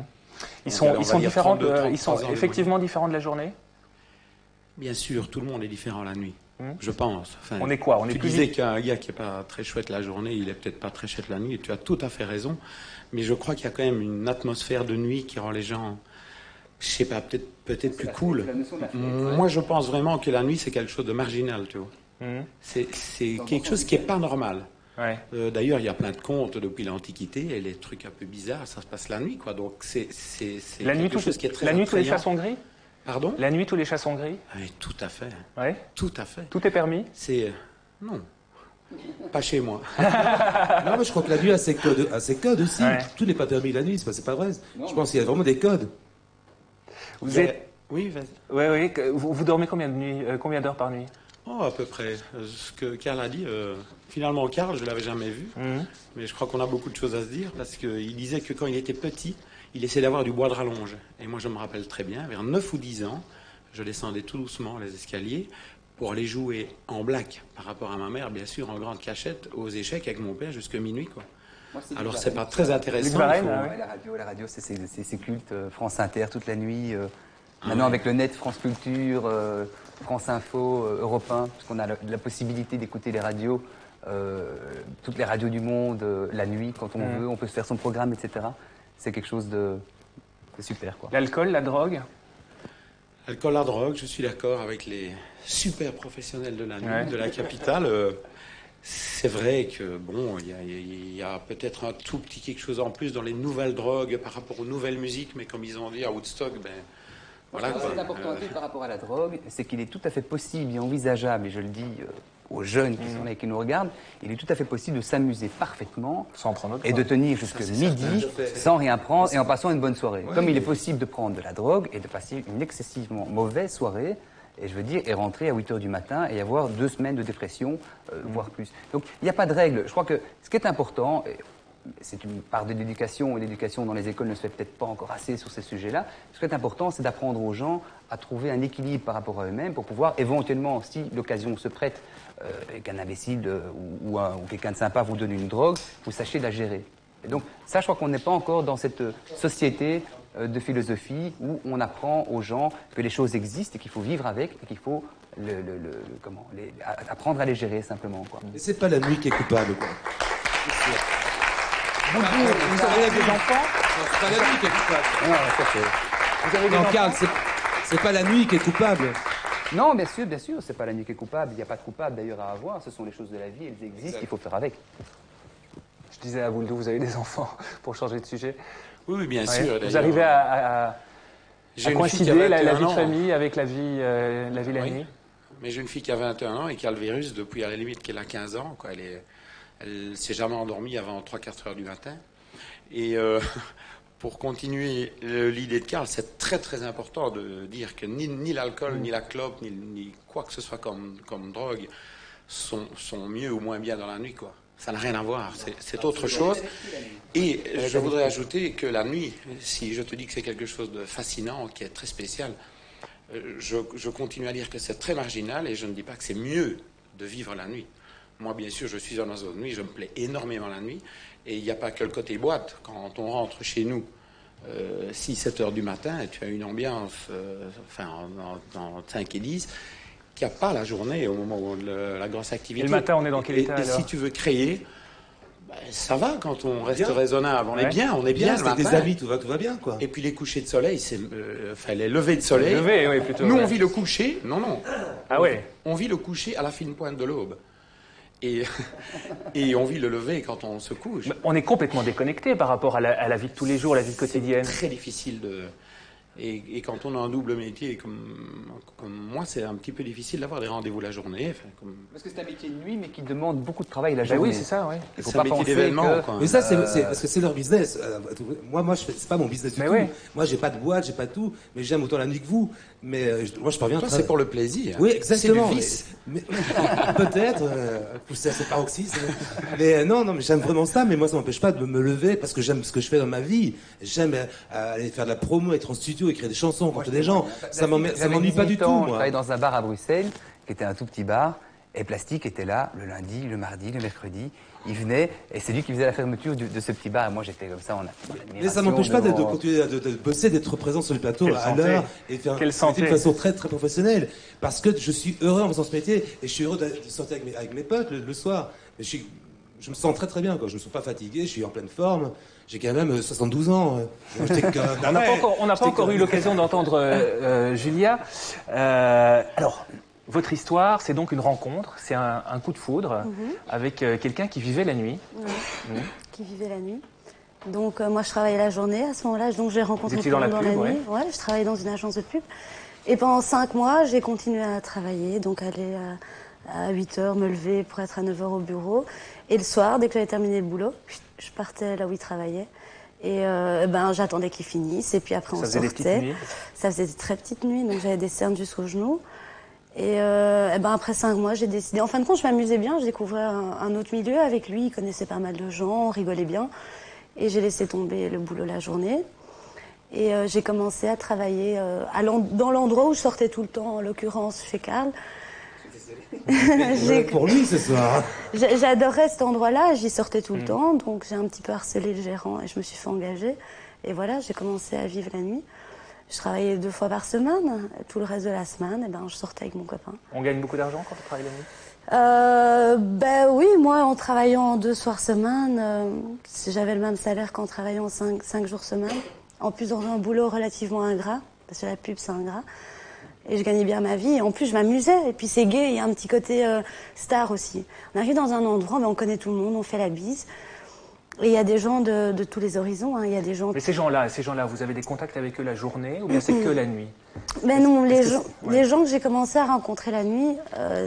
Donc, sont, allez, on ils va sont dire différents, 32, ils sont 33 ans de effectivement différents de la journée. Bien sûr, tout le monde est différent la nuit, je pense. Enfin, On est quoi? On est tu plus disais vite. qu'un gars qui est pas très chouette la journée, il est peut-être pas très chouette la nuit, et tu as tout à fait raison. Mais je crois qu'il y a quand même une atmosphère de nuit qui rend les gens, je sais pas, peut-être plus cool. Moi, je pense vraiment que la nuit, c'est quelque chose de marginal, tu vois. C'est quelque chose qui est pas normal. Ouais. D'ailleurs, il y a plein de contes depuis l'Antiquité et les trucs un peu bizarres, ça se passe la nuit, quoi. Donc c'est La nuit, quelque chose qui est très tous les attrayant. chats sont gris. Pardon? La nuit, tous les chats sont gris. Oui, tout à fait, Ouais. tout à fait. Tout est permis. C'est non, pas chez moi. Non, mais je crois que la nuit a ses codes aussi. Ouais. Tout n'est pas permis la nuit, c'est pas vrai. Je pense qu'il y a vraiment des codes. Vous êtes. Oui, vas-y. Oui. Vous dormez combien de nuits, combien d'heures par nuit? Oh, à peu près. Ce que Karl a dit, finalement, Karl, je l'avais jamais vu, mais je crois qu'on a beaucoup de choses à se dire parce qu'il disait que quand il était petit, il essayait d'avoir du bois de rallonge. Et moi, je me rappelle très bien, vers 9 ou 10 ans, je descendais tout doucement les escaliers pour aller jouer en black par rapport à ma mère, bien sûr, en grande cachette, aux échecs avec mon père jusqu'à minuit, quoi. Alors, c'est pas très intéressant. Luc Varenne, il faut- ah Ouais, la radio, c'est culte. France Inter toute la nuit. Maintenant, avec le net, France Culture, France Info, Europe 1, parce qu'on a la possibilité d'écouter les radios, toutes les radios du monde, la nuit, quand on veut, on peut se faire son programme, etc. C'est quelque chose de super, quoi. L'alcool, la drogue? Alcool, la drogue, je suis d'accord avec les super professionnels de la nuit, de la capitale. C'est vrai que, bon, il y a peut-être un tout petit quelque chose en plus dans les nouvelles drogues par rapport aux nouvelles musiques, mais comme ils ont dit à Woodstock, ben, voilà. Ce qui est important par rapport à la drogue, c'est qu'il est tout à fait possible et envisageable, et je le dis aux jeunes qui sont là et qui nous regardent, il est tout à fait possible de s'amuser parfaitement sans prendre et de tenir jusqu'à midi sans rien prendre et en passant une bonne soirée. Comme il est possible de prendre de la drogue et de passer une excessivement mauvaise soirée, et je veux dire, et rentrer à 8 h du matin et avoir 2 semaines de dépression, voire plus. Donc il n'y a pas de règle. Je crois que ce qui est important, c'est une part de l'éducation, et l'éducation dans les écoles ne se fait peut-être pas encore assez sur ces sujets-là. Ce qui est important, c'est d'apprendre aux gens à trouver un équilibre par rapport à eux-mêmes pour pouvoir éventuellement, si l'occasion se prête, qu'un imbécile ou quelqu'un de sympa vous donne une drogue, vous sachiez la gérer. Et donc ça, je crois qu'on n'est pas encore dans cette société de philosophie où on apprend aux gens que les choses existent et qu'il faut vivre avec et qu'il faut apprendre à les gérer simplement, quoi. Mais c'est pas la nuit qui est coupable, quoi. Vous avez des enfants? Non, c'est pas la nuit qui est coupable. Non, ça fait... Vous avez des enfants? Karl, c'est pas la nuit qui est coupable. Non, bien sûr, c'est pas la nuit qui est coupable. Il n'y a pas de coupable d'ailleurs à avoir. Ce sont les choses de la vie, elles existent, il faut faire avec. Je disais à Bouldo, vous avez des enfants, pour changer de sujet. Oui, bien sûr. Vous arrivez à coïncider la vie de famille avec la vie la nuit? Mais j'ai une fille qui a 21 ans et qui a le virus depuis à la limite qu'elle a 15 ans, quoi. Elle s'est jamais endormie avant 3-4 heures du matin. Et pour continuer l'idée de Karl, c'est très très important de dire que ni l'alcool, ni la clope, ni quoi que ce soit comme drogue sont mieux ou moins bien dans la nuit, quoi. Ça n'a rien à voir, c'est autre chose. Et je voudrais ajouter que la nuit, si je te dis que c'est quelque chose de fascinant, qui est très spécial, je continue à dire que c'est très marginal et je ne dis pas que c'est mieux de vivre la nuit. Moi, bien sûr, je suis un oiseau de nuit, je me plais énormément la nuit. Et il n'y a pas que le côté boîte. Quand on rentre chez nous, 6-7 heures du matin, et tu as une ambiance, en 5 et 10, qu'il n'y a pas la journée au moment où la grosse activité. Et le matin, on est dans quel état alors? Et si tu veux créer, ça va quand on reste raisonnable. On est bien le matin. Avec des amis, tout va bien, quoi. Et puis les couchers de soleil, les levées de soleil. Oui, plutôt. Nous, on vit le coucher. Non. Ah ouais. On vit le coucher à la fine pointe de l'aube. Et on vit le lever quand on se couche. Mais on est complètement déconnecté par rapport à la vie de tous les jours, la vie quotidienne. C'est très difficile de... Et quand on a un double métier comme moi, c'est un petit peu difficile d'avoir des rendez-vous la journée. Parce que c'est un métier de nuit, mais qui demande beaucoup de travail la journée. Oui, c'est ça, oui. Il faut pas penser d'événement. Mais ça, c'est parce que c'est leur business. Moi, c'est pas mon business du tout. Oui. Moi, j'ai pas de boîte, j'ai pas de tout, mais j'aime autant la nuit que vous. Mais moi, je parviens. Toi, c'est pour le plaisir. Oui, exactement. C'est du vice. Mais peut-être pousser à ce paroxysme. Mais non, mais j'aime vraiment ça. Mais moi, ça m'empêche pas de me lever parce que j'aime ce que je fais dans ma vie. J'aime aller faire de la promo, être en studio, écrire des chansons, rencontrer des gens. Ça m'ennuie pas du tout, moi. Je travaillais dans un bar à Bruxelles, qui était un tout petit bar, et Plastique était là le lundi, le mardi, le mercredi. Il venait, et c'est lui qui faisait la fermeture de ce petit bar. Et moi, j'étais comme ça, mais ça m'empêche pas de continuer de bosser, d'être présent sur le plateau à l'heure, et faire de façon très très professionnelle. Parce que je suis heureux en faisant ce métier, et je suis heureux de sortir avec mes potes le soir. Mais je me sens très très bien, quoi. Je me sens pas fatigué, je suis en pleine forme. J'ai quand même 72 ans. On n'a pas encore eu l'occasion d'entendre Julia. Alors, votre histoire, c'est donc une rencontre, c'est un coup de foudre avec quelqu'un qui vivait la nuit. Oui, qui vivait la nuit. Donc moi, je travaillais la journée à ce moment-là, donc j'ai rencontré tout le monde dans la nuit. Ouais, je travaillais dans une agence de pub. Et pendant 5 mois, j'ai continué à travailler, donc aller à 8 h, me lever pour être à 9 h au bureau. Et le soir, dès que j'avais terminé le boulot, je partais là où il travaillait. Et j'attendais qu'il finisse. Et puis après, on sortait. Ça faisait des très petites nuits, donc j'avais des cernes jusqu'aux genoux. Et après 5 mois, j'ai décidé... En fin de compte, je m'amusais bien. Je découvrais un autre milieu avec lui. Il connaissait pas mal de gens, on rigolait bien. Et j'ai laissé tomber le boulot la journée. Et j'ai commencé à travailler dans l'endroit où je sortais tout le temps, en l'occurrence chez Karl. Pour lui ce soir. J'adorais cet endroit-là, j'y sortais tout le temps, donc j'ai un petit peu harcelé le gérant et je me suis fait engager. Et voilà, j'ai commencé à vivre la nuit. Je travaillais 2 fois par semaine. Tout le reste de la semaine, je sortais avec mon copain. On gagne beaucoup d'argent quand on travaille la nuit? Oui, moi, en travaillant 2 soirs semaine, j'avais le même salaire qu'en travaillant 5 jours semaine. En plus, dans un boulot relativement ingrat, parce que la pub, c'est ingrat. Et je gagnais bien ma vie. Et en plus, je m'amusais. Et puis, c'est gay, il y a un petit côté star aussi. On arrive dans un endroit, on connaît tout le monde, on fait la bise. Et il y a des gens de tous les horizons. Il y a des gens... Mais ces gens-là, vous avez des contacts avec eux la journée ou bien c'est que la nuit? Mais non, les gens que j'ai commencé à rencontrer la nuit,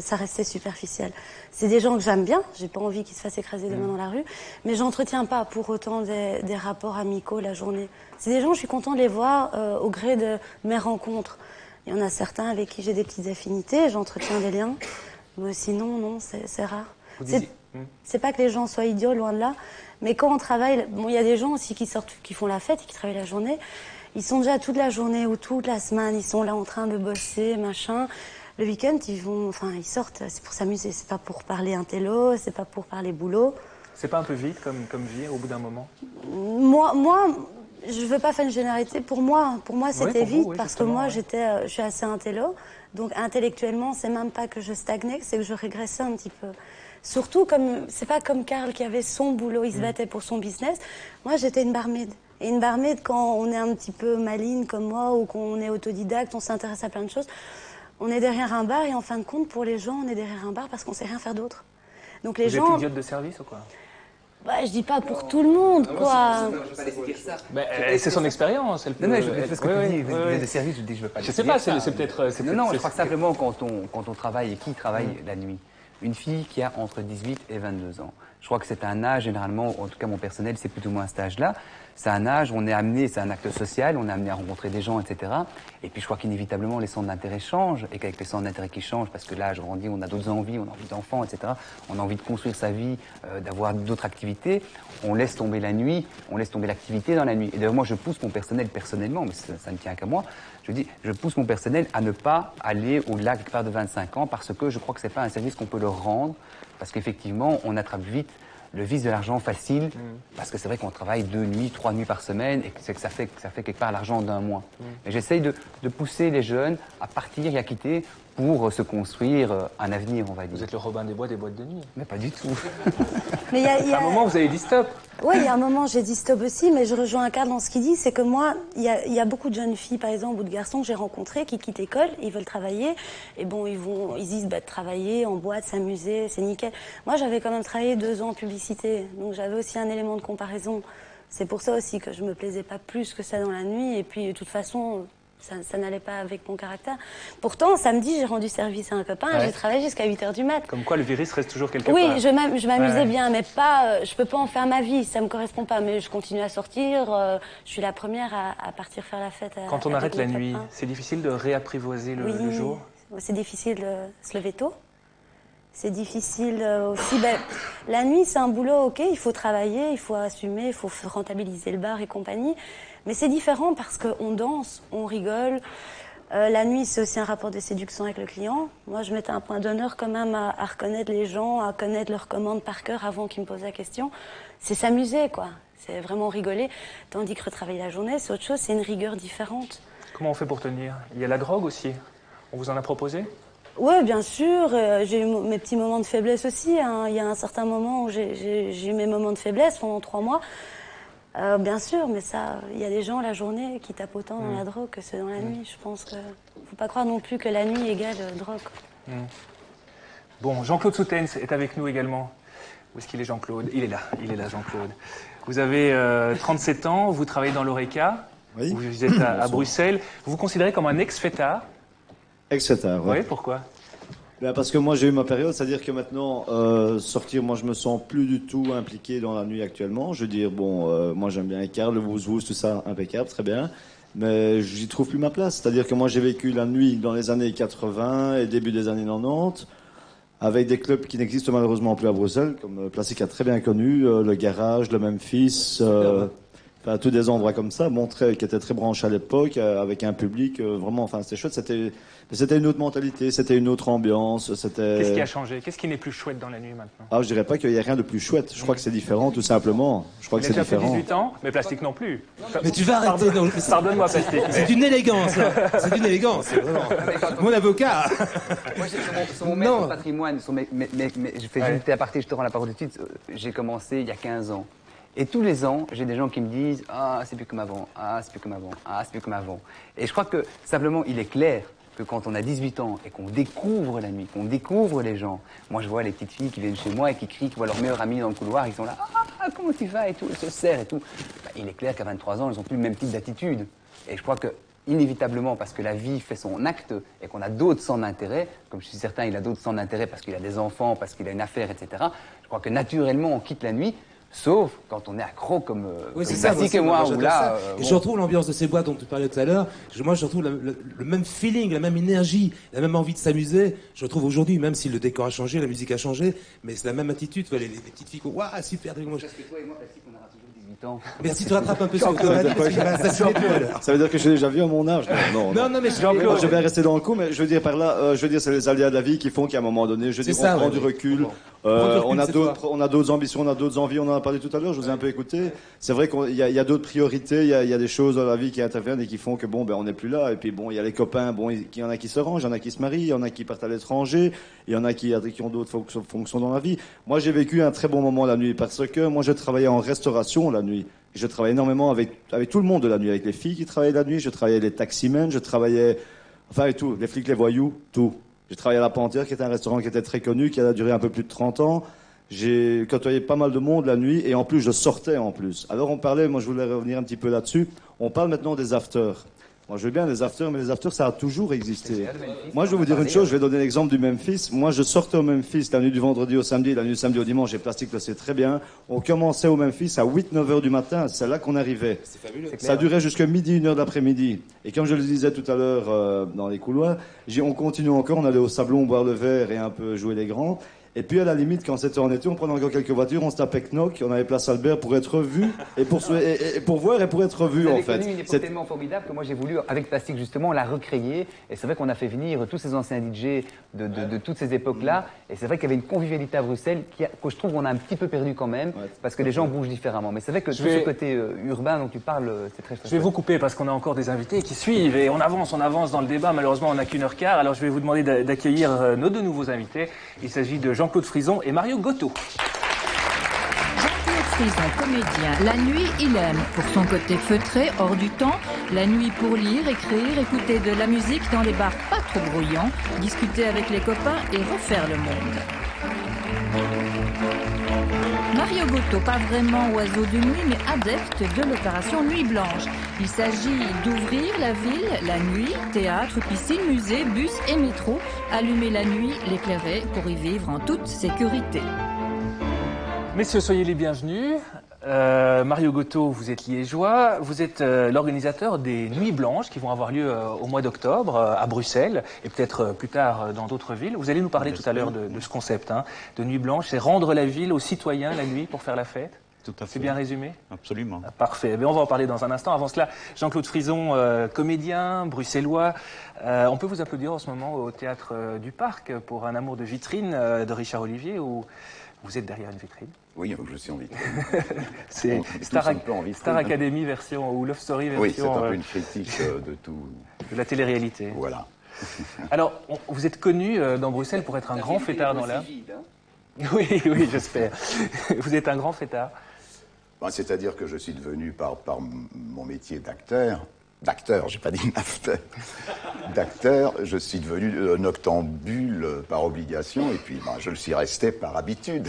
ça restait superficiel. C'est des gens que j'aime bien, j'ai pas envie qu'ils se fassent écraser demain dans la rue, mais j'entretiens pas pour autant des rapports amicaux la journée. C'est des gens, je suis contente de les voir au gré de mes rencontres. Il y en a certains avec qui j'ai des petites affinités, j'entretiens des liens, mais sinon, non, c'est rare. C'est pas que les gens soient idiots, loin de là, mais quand on travaille, il y a des gens aussi qui sortent, qui font la fête et qui travaillent la journée. Ils sont déjà toute la journée ou toute la semaine, ils sont là en train de bosser, machin. Le week-end, ils sortent, c'est pour s'amuser, c'est pas pour parler intello, c'est pas pour parler boulot. C'est pas un peu vite comme vie au bout d'un moment? Moi, je veux pas faire une généralité. Pour moi, c'était vite parce que moi, je suis assez intello. Donc intellectuellement, c'est même pas que je stagnais, c'est que je régressais un petit peu. Surtout c'est pas comme Karl qui avait son boulot, il se battait pour son business. Moi, j'étais une barmaid. Et une barmaid, quand on est un petit peu maligne comme moi ou qu'on est autodidacte, on s'intéresse à plein de choses, on est derrière un bar et en fin de compte, pour les gens, on est derrière un bar parce qu'on sait rien faire d'autre. Donc les gens... Vous êtes idiote de service ou quoi? Je dis pas pour tout le monde, quoi. Je vais pas laisser dire ça. C'est son expérience. Non, je fais ce que tu dis, de service, je veux pas laisser dire ça. Je sais pas, c'est peut-être... Non, je crois que simplement quand on travaille et qui travaille la nuit, une fille qui a entre 18 et 22 ans. Je crois que c'est un âge, généralement, en tout cas mon personnel, c'est plus ou moins cet âge-là. C'est un âge où on est amené, c'est un acte social, on est amené à rencontrer des gens, etc. Et puis je crois qu'inévitablement les centres d'intérêt changent, et qu'avec les centres d'intérêt qui changent, parce que l'âge grandit, on a d'autres envies, on a envie d'enfants, etc. On a envie de construire sa vie, d'avoir d'autres activités. On laisse tomber la nuit, on laisse tomber l'activité dans la nuit. Et d'ailleurs, moi, je pousse mon personnel personnellement, mais ça ne tient qu'à moi. Je pousse mon personnel à ne pas aller au-delà quelque part de 25 ans, parce que je crois que c'est pas un service qu'on peut leur rendre, parce qu'effectivement, on attrape vite le vice de l'argent facile, parce que c'est vrai qu'on travaille 2 nuits, 3 nuits par semaine, et que ça fait quelque part l'argent d'un mois. Mais j'essaye de pousser les jeunes à partir et à quitter pour se construire un avenir, on va dire. Vous êtes le Robin des boîtes de nuit. Mais pas du tout. Mais à un moment, vous avez dit stop. Oui, il y a un moment, j'ai dit stop aussi, mais je rejoins un cadre dans ce qu'il dit, c'est que moi, il y a beaucoup de jeunes filles, par exemple, ou de garçons que j'ai rencontrés qui quittent l'école, ils veulent travailler, et bon, ils disent, travailler en boîte, s'amuser, c'est nickel. Moi, j'avais quand même travaillé 2 ans en publicité, donc j'avais aussi un élément de comparaison. C'est pour ça aussi que je me plaisais pas plus que ça dans la nuit, et puis, de toute façon, ça n'allait pas avec mon caractère. Pourtant, samedi, j'ai rendu service à un copain et j'ai travaillé jusqu'à 8h du mat. Comme quoi, le virus reste toujours quelque part. Oui, je m'amusais bien, mais pas, je peux pas en faire ma vie, ça me correspond pas. Mais je continue à sortir, je suis la première à partir faire la fête. Quand on arrête la nuit, c'est difficile de réapprivoiser le jour? C'est difficile de se lever tôt. C'est difficile aussi. La nuit, c'est un boulot, ok, il faut travailler, il faut assumer, il faut rentabiliser le bar et compagnie. Mais c'est différent parce qu'on danse, on rigole. La nuit, c'est aussi un rapport de séduction avec le client. Moi, je mettais un point d'honneur quand même à reconnaître les gens, à connaître leurs commandes par cœur avant qu'ils me posent la question. C'est s'amuser, quoi. C'est vraiment rigoler. Tandis que retravailler la journée, c'est autre chose, c'est une rigueur différente. Comment on fait pour tenir? Il y a la drogue aussi. On vous en a proposé? Oui, bien sûr. J'ai eu mes petits moments de faiblesse aussi. Il y a un certain moment où j'ai eu mes moments de faiblesse pendant 3 mois. Bien sûr, mais ça, il y a des gens la journée qui tapent autant dans la drogue que c'est dans la nuit. Je pense que faut pas croire non plus que la nuit égale drogue. Bon, Jean-Claude Soutens est avec nous également. Où est-ce qu'il est, Jean-Claude? Il est là, Jean-Claude. Vous avez 37 ans, vous travaillez dans l'Oreca. Oui. Vous êtes à Bruxelles. Vous vous considérez comme un ex-fêtard? Ex-fêtard, oui. Oui, pourquoi? Parce que moi j'ai eu ma période, c'est-à-dire que maintenant sortir, moi je me sens plus du tout impliqué dans la nuit actuellement. Je veux dire, moi j'aime bien Karl, le wouz-wouz, tout ça, impeccable, très bien. Mais j'y trouve plus ma place. C'est-à-dire que moi j'ai vécu la nuit dans les années 80 et début des années 90, avec des clubs qui n'existent malheureusement plus à Bruxelles, comme Plastic a très bien connu, le Garage, le Memphis. enfin, tous des endroits comme ça, qui étaient très branchés à l'époque, avec un public vraiment, enfin, c'était chouette. C'était une autre mentalité, c'était une autre ambiance. Qu'est-ce qui a changé? Qu'est-ce qui n'est plus chouette dans la nuit maintenant? Ah, je dirais pas qu'il y a rien de plus chouette. Je crois que c'est différent, tout simplement. Je crois que c'est différent. Tu as fait 18 ans, mais Plastique non plus. Mais tu vas arrêter. Pardonne-moi, Plastique. C'est une élégance, là. C'est une élégance, vraiment. Mon avocat. Moi, sur mon maître patrimoine, je fais juste aparté, je te rends la parole tout de suite. J'ai commencé il y a 15 ans. Et tous les ans, j'ai des gens qui me disent « Ah, c'est plus comme avant. Ah, c'est plus comme avant. Ah, c'est plus comme avant. » Et je crois que, simplement, il est clair que quand on a 18 ans et qu'on découvre la nuit, qu'on découvre les gens, moi je vois les petites filles qui viennent chez moi et qui crient, qui voient leur meilleur ami dans le couloir, ils sont là, ah, comment tu vas et tout, ils se serrent et tout. Bah, il est clair qu'à 23 ans, ils n'ont plus le même type d'attitude. Et je crois que, inévitablement, parce que la vie fait son acte et qu'on a d'autres centres d'intérêt, comme je suis certain, il a d'autres centres d'intérêt parce qu'il a des enfants, parce qu'il a une affaire, etc. Je crois que naturellement, on quitte la nuit. Sauf quand on est accro comme Plastique et moi, où là... Et je retrouve l'ambiance de ces boîtes dont tu parlais tout à l'heure. Moi, je retrouve le même feeling, la même énergie, la même envie de s'amuser. Je retrouve aujourd'hui, même si le décor a changé, la musique a changé, mais c'est la même attitude. Les petites filles qui waouh, super. Parce que toi et moi, Plastique, on aura toujours 18 ans. Mais si tu rattrapes un peu sur le ça veut dire que j'ai déjà vu à mon âge. Non, mais je vais rester dans le coup, mais je veux dire par là, c'est les aléas de la vie qui font qu'à un moment donné, on prend du recul. On a d'autres ambitions, on a d'autres envies, on en a parlé tout à l'heure, je vous ai un peu écouté. C'est vrai qu'il y a d'autres priorités, il y a des choses dans la vie qui interviennent et qui font que on n'est plus là. Et puis il y a les copains, il y en a qui se rangent, il y en a qui se marient, il y en a qui partent à l'étranger, il y en a qui ont d'autres fonctions dans la vie. Moi, j'ai vécu un très bon moment la nuit parce que moi, je travaillais en restauration la nuit. Je travaillais énormément avec tout le monde de la nuit, avec les filles qui travaillaient la nuit, je travaillais les taximens, je travaillais, enfin, et tout, les flics, les voyous, tout. J'ai travaillé à La Panthère, qui était un restaurant qui était très connu, qui a duré un peu plus de 30 ans. J'ai côtoyé pas mal de monde la nuit, et en plus, je sortais en plus. Alors on parlait, moi je voulais revenir un petit peu là-dessus, on parle maintenant des afters. Moi, je veux bien les afters, mais les afters, ça a toujours existé. Moi, je vais vous dire une chose, je vais donner l'exemple du Memphis. Moi, je sortais au Memphis la nuit du vendredi au samedi, la nuit du samedi au dimanche, et Plastique le sait très bien. On commençait au Memphis à 8-9 heures du matin, c'est là qu'on arrivait. C'est fabuleux. Ça durait jusqu'à midi, 1 heure d'après-midi. Et comme je le disais tout à l'heure dans les couloirs, on continue encore, on allait au Sablon boire le verre et un peu jouer les grands. Et puis, à la limite, quand c'était en été, on prenait encore quelques voitures, on se tapait Knock, on avait place Albert pour être vu, et pour voir et pour être vu, en fait. C'est une époque tellement formidable que moi j'ai voulu, avec Plastique justement, la recréer. Et c'est vrai qu'on a fait venir tous ces anciens DJ de toutes ces époques-là. Et c'est vrai qu'il y avait une convivialité à Bruxelles que je trouve qu'on a un petit peu perdu quand même, parce que les gens bougent différemment. Mais c'est vrai que tout ce côté urbain dont tu parles, c'est très chouette. Je vais vous couper parce qu'on a encore des invités qui suivent et on avance dans le débat. Malheureusement, on n'a qu'1h15. Alors je vais vous demander d'accueillir nos deux nouveaux invités. Il s'agit de Jean-Claude Frison et Mario Gotto. Jean-Claude Frison, comédien. La nuit, il aime. Pour son côté feutré, hors du temps. La nuit pour lire, écrire, écouter de la musique dans les bars pas trop bruyants, discuter avec les copains et refaire le monde. Mario Gotto, pas vraiment oiseau de nuit, mais adepte de l'opération Nuit Blanche. Il s'agit d'ouvrir la ville la nuit, théâtre, piscine, musée, bus et métro. Allumer la nuit, l'éclairer pour y vivre en toute sécurité. Messieurs, soyez les bienvenus. Mario Gotto, vous êtes liégeois, vous êtes l'organisateur des Nuits Blanches qui vont avoir lieu au mois d'octobre à Bruxelles et peut-être plus tard dans d'autres villes. Vous allez nous parler tout à l'heure de ce concept de Nuits Blanches, c'est rendre la ville aux citoyens la nuit pour faire la fête. Tout à fait. C'est bien résumé? Absolument. Parfait. Mais on va en parler dans un instant. Avant cela, Jean-Claude Frison, comédien, bruxellois. On peut vous applaudir en ce moment au Théâtre du Parc pour Un amour de vitrine de Richard Olivier où vous êtes derrière une vitrine. Oui, je suis en vitrine. C'est Star Academy version ou Love Story version. Oui, c'est un peu une critique de tout. De la télé-réalité. Voilà. Alors, vous êtes connu dans Bruxelles pour être un grand fêtard dans l'art. Oui, j'espère. Vous êtes un grand fêtard. C'est-à-dire que je suis devenu, par mon métier d'acteur, j'ai pas dit after, d'acteur, je suis devenu noctambule par obligation, et puis je le suis resté par habitude.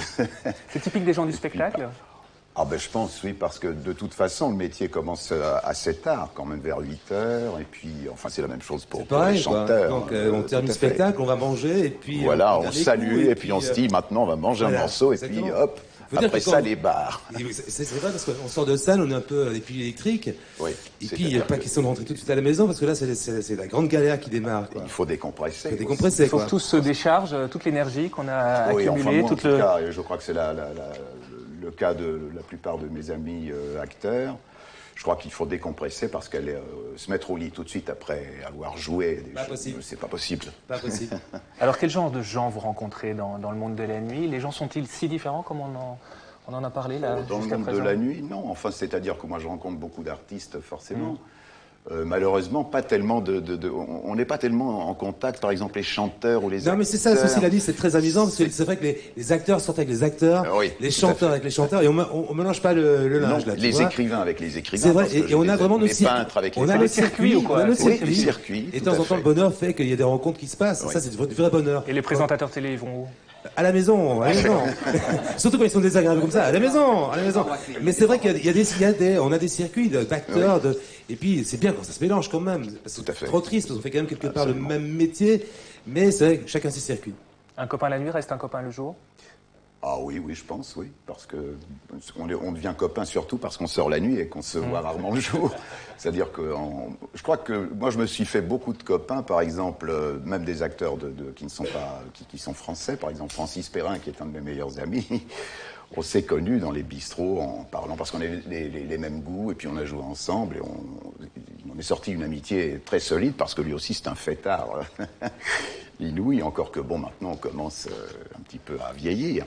C'est typique des gens du spectacle? Je pense, oui, parce que de toute façon, le métier commence assez tard, quand même vers 8 heures, et puis, enfin, c'est la même chose pour les chanteurs. Donc, on termine le spectacle, on va manger, et puis... Voilà, on salue, et puis on se dit, maintenant, on va manger un morceau, et puis, hop, après ça, les bars. C'est vrai, parce qu'on sort de scène, on est un peu à des piles électriques, oui, et puis, il n'y a pas question de rentrer tout de suite à la maison, parce que là, c'est la grande galère qui démarre, quoi. Il faut décompresser. Il faut que tout se décharge, toute l'énergie qu'on a accumulée. Enfin, en tout cas, je crois que c'est le cas de la plupart de mes amis acteurs. je crois qu'il faut décompresser parce qu'elle se mettre au lit tout de suite après avoir joué, c'est pas possible. Pas possible. Alors quel genre de gens vous rencontrez dans le monde de la nuit? Les gens sont-ils si différents comme on en a parlé là dans le monde présent? de la nuit, non. Enfin, c'est-à-dire que moi je rencontre beaucoup d'artistes forcément. Malheureusement, pas tellement on n'est pas tellement en contact, par exemple, les chanteurs ou les acteurs. Non, mais c'est ça, ceci l'a dit, c'est très amusant, parce que c'est vrai que les acteurs sortent avec les acteurs, oui, les chanteurs avec les chanteurs, et on mélange pas le linge, non, là, tu les vois. écrivains avec les écrivains. C'est vrai, et on a vraiment nos peintres avec les on a le circuit, ou quoi? On a le circuit. Et de temps en temps, le bonheur fait qu'il y a des rencontres qui se passent. Oui. Ça, c'est du vrai bonheur. Et les présentateurs télé, ils vont où? À la maison, Surtout quand ils sont désagréables comme ça, à la maison. Mais c'est vrai qu'il y a on a des circuits d'acteurs, et puis c'est bien quand ça se mélange quand même. Tout à fait. C'est trop triste, parce qu'on fait quand même quelque part le même métier, mais c'est vrai que chacun ses circuits. Un copain la nuit reste un copain le jour? Ah oui, je pense, oui. Parce que on devient copain surtout parce qu'on sort la nuit et qu'on se voit rarement le jour. C'est-à-dire que je crois que moi je me suis fait beaucoup de copains, par exemple, même des acteurs qui ne sont pas, qui sont français, par exemple Francis Perrin, qui est un de mes meilleurs amis. On s'est connus dans les bistrots en parlant, parce qu'on a les mêmes goûts, et puis on a joué ensemble, et on est sorti une amitié très solide, parce que lui aussi c'est un fêtard inouï, encore que bon, maintenant on commence un petit peu à vieillir.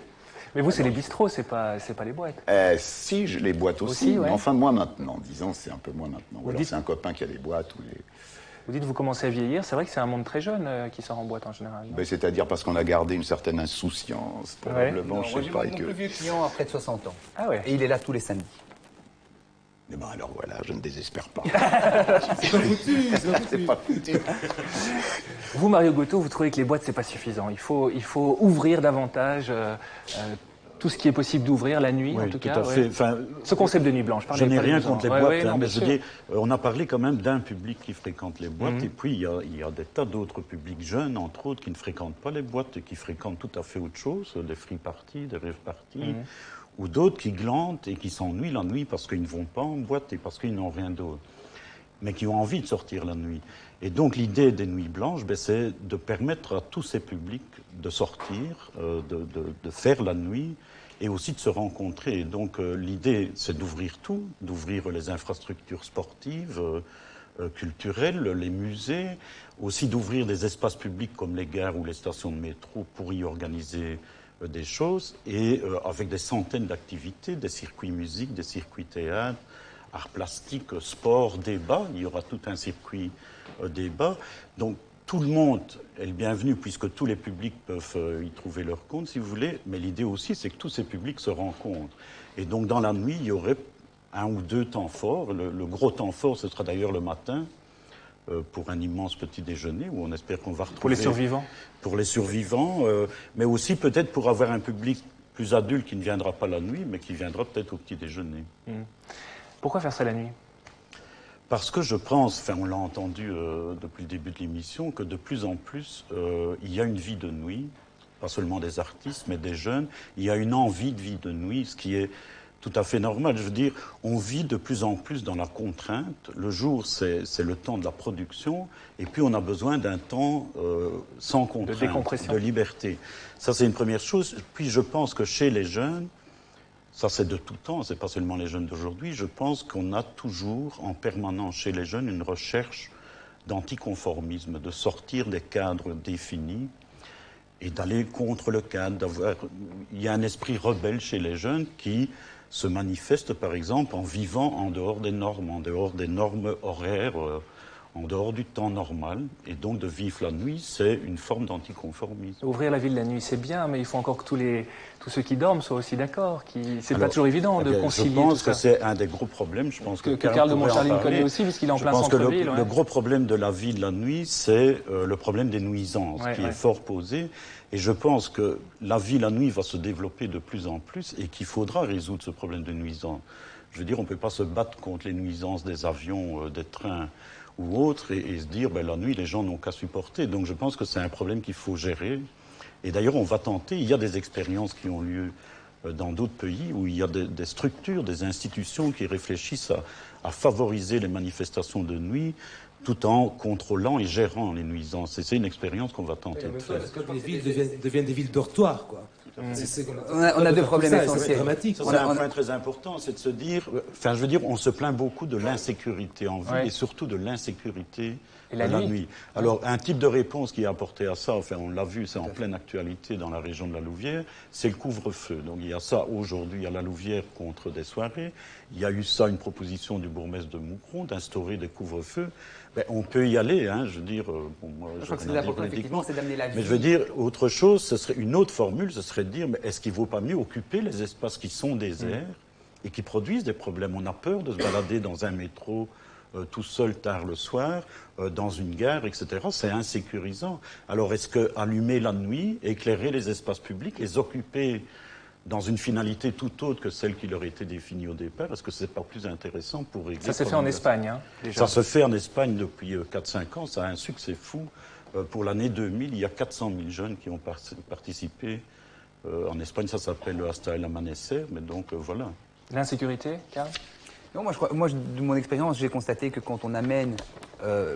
Mais vous, c'est les bistrots, c'est pas les boîtes. Si, les boîtes aussi, ouais. Mais enfin moins maintenant, disons, c'est un peu moins maintenant. Ou alors c'est un copain qui a des boîtes. Vous dites que vous commencez à vieillir, c'est vrai que c'est un monde très jeune qui sort en boîte en général. Ben, c'est-à-dire parce qu'on a gardé une certaine insouciance, probablement, non, je sais pas. Mon plus vieux client a près de 60 ans. Ah ouais. Et il est là tous les samedis. Eh ben alors voilà, je ne désespère pas. C'est pas foutu. Vous, Mario Gotto, vous trouvez que les boîtes, c'est pas suffisant. Il faut ouvrir davantage tout ce qui est possible d'ouvrir la nuit, oui, en tout cas. À fait. Enfin, ce concept de nuit blanche. Je n'ai rien contre les boîtes, non, mais je dis, on a parlé quand même d'un public qui fréquente les boîtes, et puis il y a des tas d'autres publics jeunes, entre autres, qui ne fréquentent pas les boîtes et qui fréquentent tout à fait autre chose, des free parties, des rave parties, ou d'autres qui glantent et qui s'ennuient la nuit parce qu'ils ne vont pas en boîte et parce qu'ils n'ont rien d'autre, mais qui ont envie de sortir la nuit. Et donc l'idée des nuits blanches, c'est de permettre à tous ces publics de sortir, de faire la nuit, et aussi de se rencontrer. Et donc l'idée, c'est d'ouvrir tout, d'ouvrir les infrastructures sportives, culturelles, les musées, aussi d'ouvrir des espaces publics comme les gares ou les stations de métro pour y organiser des choses, et avec des centaines d'activités, des circuits musique, des circuits théâtre, arts plastiques, sport, débat. Il y aura tout un circuit débat. Donc tout le monde est le bienvenu puisque tous les publics peuvent y trouver leur compte, si vous voulez. Mais l'idée aussi, c'est que tous ces publics se rencontrent. Et donc dans la nuit, il y aurait un ou deux temps forts. Le gros temps fort, ce sera d'ailleurs le matin, pour un immense petit déjeuner, où on espère qu'on va retrouver... Pour les survivants. Pour les survivants, mais aussi peut-être pour avoir un public plus adulte qui ne viendra pas la nuit, mais qui viendra peut-être au petit déjeuner. Pourquoi faire ça la nuit ? Parce que je pense, enfin on l'a entendu depuis le début de l'émission, que de plus en plus, il y a une vie de nuit, pas seulement des artistes, mais des jeunes. Il y a une envie de vie de nuit, ce qui est tout à fait normal. Je veux dire, on vit de plus en plus dans la contrainte. Le jour, c'est le temps de la production, et puis on a besoin d'un temps sans contrainte, de liberté. Ça, c'est une première chose. Puis je pense que chez les jeunes, ça c'est de tout temps, c'est pas seulement les jeunes d'aujourd'hui, je pense qu'on a toujours en permanence chez les jeunes une recherche d'anticonformisme, de sortir des cadres définis et d'aller contre le cadre. Il y a un esprit rebelle chez les jeunes qui se manifeste par exemple en vivant en dehors des normes horaires, en dehors du temps normal, et donc de vivre la nuit, c'est une forme d'anticonformisme. Ouvrir la ville la nuit, c'est bien, mais il faut encore que tous ceux qui dorment soient aussi d'accord. C'est pas toujours évident de concilier tout ça. Je pense que c'est un des gros problèmes. Je pense que Karl de Montcharline connaît aussi, puisqu'il est en plein centre-ville. Le gros problème de la vie de la nuit, c'est le problème des nuisances, qui est fort posé. Et je pense que la vie la nuit va se développer de plus en plus et qu'il faudra résoudre ce problème de nuisances. Je veux dire, on ne peut pas se battre contre les nuisances des avions, des trains ou autres, et se dire, la nuit, les gens n'ont qu'à supporter. Donc je pense que c'est un problème qu'il faut gérer. Et d'ailleurs, on va tenter, il y a des expériences qui ont lieu dans d'autres pays où il y a des structures, des institutions qui réfléchissent à favoriser les manifestations de nuit, tout en contrôlant et gérant les nuisances. Et c'est une expérience qu'on va tenter de faire. Parce que les villes deviennent des villes dortoirs, quoi. On a deux problèmes essentiels. C'est dramatique. C'est un point très important, c'est de se dire, enfin, je veux dire, on se plaint beaucoup de l'insécurité en ville et surtout de l'insécurité la nuit. Alors, un type de réponse qui est apporté à ça, enfin, on l'a vu, c'est en pleine actualité dans la région de la Louvière, c'est le couvre-feu. Donc, il y a ça aujourd'hui à la Louvière contre des soirées. Il y a eu ça, une proposition du bourgmestre de Moucron d'instaurer des couvre-feux. Ben, on peut y aller, hein, je veux dire, bon, moi, je crois que c'est important, effectivement, c'est d'amener la vie. Mais je veux dire, autre chose, ce serait une autre formule, ce serait de dire, mais est-ce qu'il ne vaut pas mieux occuper les espaces qui sont déserts et qui produisent des problèmes? On a peur de se balader dans un métro tout seul tard le soir, dans une gare, etc. C'est insécurisant. Alors, est-ce que allumer la nuit, éclairer les espaces publics, les occuper dans une finalité tout autre que celle qui leur était définie au départ, est-ce que c'est pas plus intéressant pour régler... Ça s'est fait en Espagne, hein, déjà. Ça se fait en Espagne depuis 4-5 ans, ça a un succès fou. Pour l'année 2000, il y a 400 000 jeunes qui ont participé. En Espagne, ça s'appelle Hasta el Amanecer, mais donc voilà. L'insécurité, Karl? Non, moi, de mon expérience, j'ai constaté que quand on amène,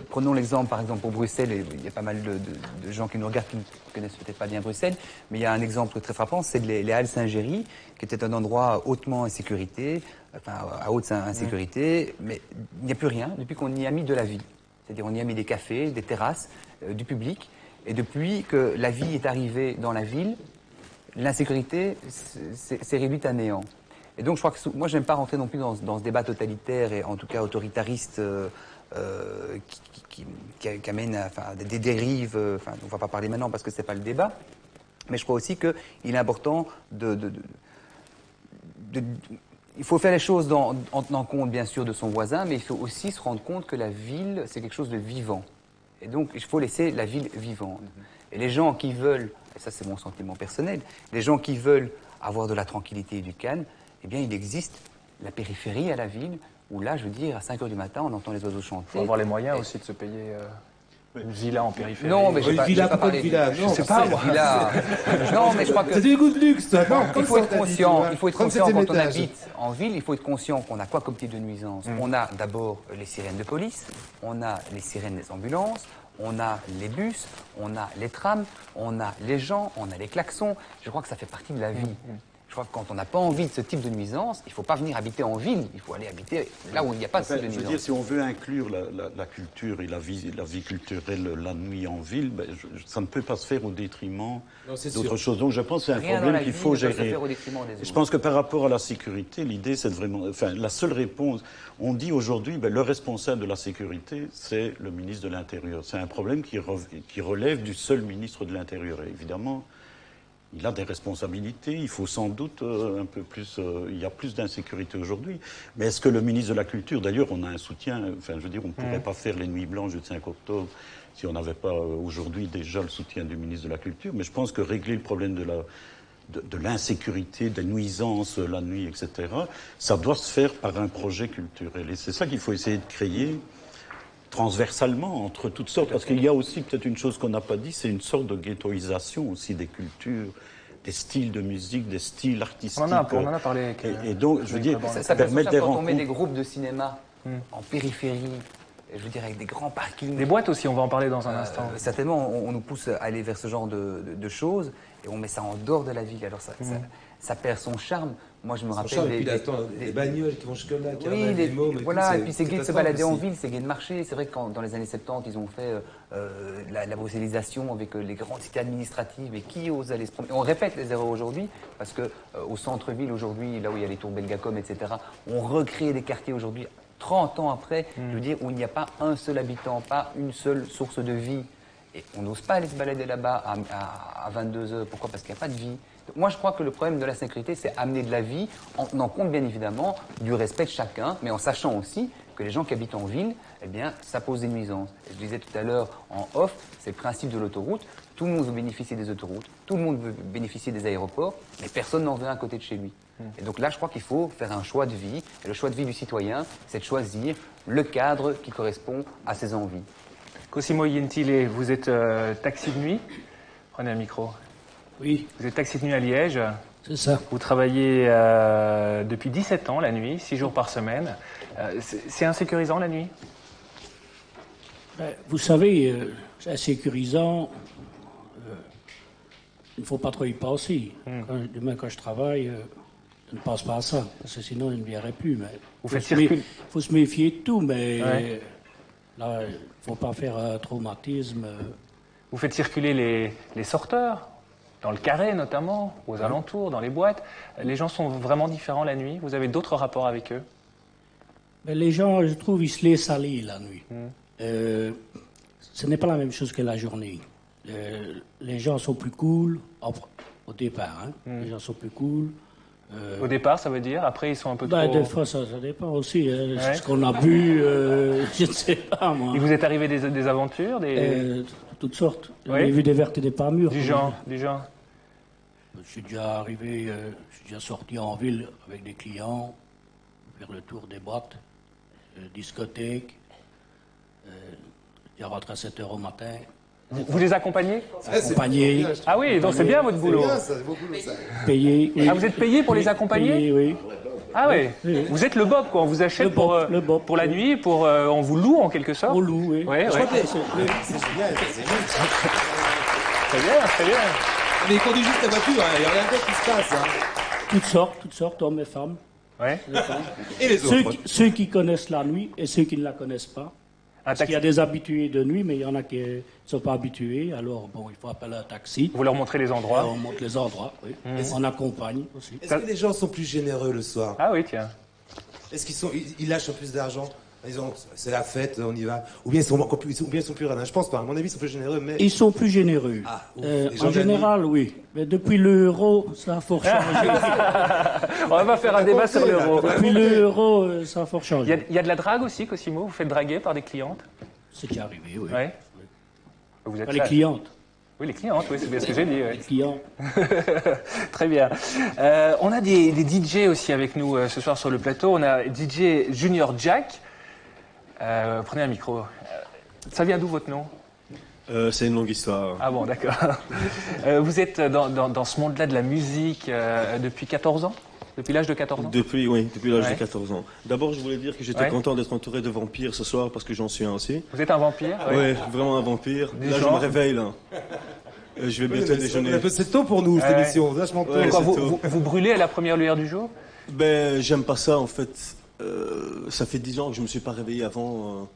prenons l'exemple par exemple pour Bruxelles, et il y a pas mal de gens qui nous regardent qui ne connaissent peut-être pas bien Bruxelles, mais il y a un exemple très frappant, c'est les Halles Saint-Géry, qui était un endroit hautement insécurité, enfin à haute insécurité, mais il n'y a plus rien depuis qu'on y a mis de la vie. C'est-à-dire on y a mis des cafés, des terrasses, du public, et depuis que la vie est arrivée dans la ville, l'insécurité s'est réduite à néant. Et donc, je crois que moi, je n'aime pas rentrer non plus dans ce débat totalitaire et en tout cas autoritariste qui amène à des dérives. Enfin, on ne va pas parler maintenant parce que ce n'est pas le débat. Mais je crois aussi qu'il est important il faut faire les choses en tenant compte, bien sûr, de son voisin, mais il faut aussi se rendre compte que la ville, c'est quelque chose de vivant. Et donc, il faut laisser la ville vivante. Et les gens qui veulent, et ça c'est mon sentiment personnel, les gens qui veulent avoir de la tranquillité et du calme, eh bien, il existe la périphérie à la ville, où là, je veux dire, à 5 h du matin, on entend les oiseaux chanter. Il faut avoir les moyens aussi de se payer une villa en périphérie. Non, mais j'ai pas parlé de villa. Je sais pas, moi. Non, mais je crois que... C'est du goût de luxe, toi. Non, il faut être conscient quand on habite en ville, il faut être conscient qu'on a quoi comme type de nuisance. On a d'abord les sirènes de police, on a les sirènes des ambulances, on a les bus, on a les trams, on a les gens, on a les klaxons. Je crois que ça fait partie de la vie. Je crois que quand on n'a pas envie de ce type de nuisance, il ne faut pas venir habiter en ville, il faut aller habiter là où il n'y a pas de type de nuisance. Je veux dire, si on veut inclure la culture et la vie culturelle la nuit en ville, ben, ça ne peut pas se faire au détriment d'autres choses. Donc je pense que c'est un problème qu'il faut gérer. Je pense que par rapport à la sécurité, l'idée c'est de vraiment... Enfin, la seule réponse, on dit aujourd'hui, ben, le responsable de la sécurité, c'est le ministre de l'Intérieur. C'est un problème qui relève du seul ministre de l'Intérieur. Et évidemment, il a des responsabilités, il faut sans doute un peu plus... il y a plus d'insécurité aujourd'hui. Mais est-ce que le ministre de la Culture... D'ailleurs, on a un soutien... Enfin, je veux dire, on ne pourrait pas faire les Nuits Blanches du 5 octobre si on n'avait pas aujourd'hui déjà le soutien du ministre de la Culture. Mais je pense que régler le problème de l'insécurité, des nuisances la nuit, etc., ça doit se faire par un projet culturel. Et c'est ça qu'il faut essayer de créer transversalement entre toutes sortes, parce qu'il y a aussi peut-être une chose qu'on n'a pas dit, c'est une sorte de ghettoisation aussi des cultures, des styles de musique, des styles artistiques. On en a parlé avec, et donc, je veux dire, ça permet des rencontres. Quand on met des groupes de cinéma en périphérie, je veux dire avec des grands parkings. Des boîtes aussi, on va en parler dans un instant. Certainement, on nous pousse à aller vers ce genre de choses, et on met ça en dehors de la ville, alors ça perd son charme. Moi, je me rappelle des bagnoles qui vont jusque-là, voilà, et puis c'est gai de se balader en ville, c'est gai de marcher. C'est vrai que dans les années 70, ils ont fait la bruxellisation avec les grandes cités administratives, et qui ose aller se promener. On répète les erreurs aujourd'hui, parce que au centre-ville aujourd'hui, là où il y a les tours Belgacom, etc., on recrée des quartiers aujourd'hui, 30 ans après, je veux dire, où il n'y a pas un seul habitant, pas une seule source de vie. Et on n'ose pas aller se balader là-bas à 22 h. Pourquoi? Parce qu'il n'y a pas de vie. Moi, je crois que le problème de la sécurité, c'est amener de la vie, en tenant compte, bien évidemment, du respect de chacun, mais en sachant aussi que les gens qui habitent en ville, eh bien, ça pose des nuisances. Et je disais tout à l'heure, en off, c'est le principe de l'autoroute. Tout le monde veut bénéficier des autoroutes, tout le monde veut bénéficier des aéroports, mais personne n'en veut un à côté de chez lui. Et donc là, je crois qu'il faut faire un choix de vie. Et le choix de vie du citoyen, c'est de choisir le cadre qui correspond à ses envies. Cosimo Gentile, vous êtes taxi de nuit. Prenez un micro. Oui. Vous êtes taxi de nuit à Liège. C'est ça. Vous travaillez depuis 17 ans la nuit, 6 jours par semaine. C'est insécurisant la nuit? Vous savez, c'est insécurisant. Il ne faut pas trop y penser. Demain, quand je travaille, je ne pense pas à ça, parce que sinon, je ne viendrai plus. Mais il faut se méfier de tout, mais là, il ne faut pas faire un traumatisme. Vous faites circuler les sorteurs, dans le carré notamment, aux alentours, dans les boîtes. Les gens sont vraiment différents la nuit? Vous avez d'autres rapports avec eux? Mais les gens, je trouve, ils se laissent aller la nuit. Ce n'est pas la même chose que la journée. Les gens sont plus cool, au départ. Les gens sont plus cool. Au départ, ça veut dire? Après, ils sont un peu trop... Des fois, ça dépend aussi. Ce qu'on a bu, je ne sais pas, moi. Il vous est arrivé des aventures toutes sortes. J'ai vu des vertes et des pas mûres. Du genre? Je suis déjà sorti en ville avec des clients, faire le tour des boîtes, discothèques. Je rentre à 7 h au matin. Vous les accompagnez? Accompagner. Ah oui, donc c'est bien votre boulot. C'est beau boulot, ça. Payé. Ah, vous êtes payé pour les accompagner? Payé, oui. Ah oui. Vous êtes le Bob, quoi. On vous achète pour la nuit, on vous loue en quelque sorte? On loue, oui. Ouais, Je crois que c'est génial. Très bien, très bien. Mais ils conduisent juste la voiture, il n'y a rien d'autre qui se passe. Toutes sortes, hommes et femmes. Ouais. Et les autres. Ceux qui connaissent la nuit et ceux qui ne la connaissent pas. Parce qu'il y a des habitués de nuit, mais il y en a qui ne sont pas habitués. Alors, bon, il faut appeler un taxi. Vous leur montrez les endroits? On montre les endroits, oui. On accompagne aussi. Est-ce que les gens sont plus généreux le soir? Ah oui, tiens. Est-ce qu'ils lâchent plus d'argent? C'est la fête, on y va. Ou bien ils sont plus radins. Je pense pas. À mon avis, ils sont plus généreux. Mais... Ils sont plus généreux. En général, oui. Mais depuis l'euro, ça a fort changé. On va faire un débat sur l'euro. Depuis l'euro, ça a fort changé. Il y a de la drague aussi, Cosimo? Vous faites draguer par des clientes? C'est qui est arrivé, oui. Ouais. Vous êtes les clientes. Oui, les clientes, oui, c'est bien ce que j'ai dit. Les clients. Très bien. On a des DJ aussi avec nous ce soir sur le plateau. On a DJ Junior Jack. Prenez un micro. Ça vient d'où votre nom? C'est une longue histoire. Ah bon, d'accord. Vous êtes dans ce monde-là de la musique depuis 14 ans? Depuis l'âge de 14 ans? Depuis l'âge de 14 ans. D'abord, je voulais dire que j'étais content d'être entouré de vampires ce soir parce que j'en suis un aussi. Vous êtes un vampire? Oui, vraiment un vampire. Là, je me réveille, là. Je vais bientôt déjeuner. C'est tôt pour nous, cette émission. Vachement tôt. Quoi, vous brûlez à la première lueur du jour? Ben, j'aime pas ça, en fait. Ça fait 10 ans que je me suis pas réveillé avant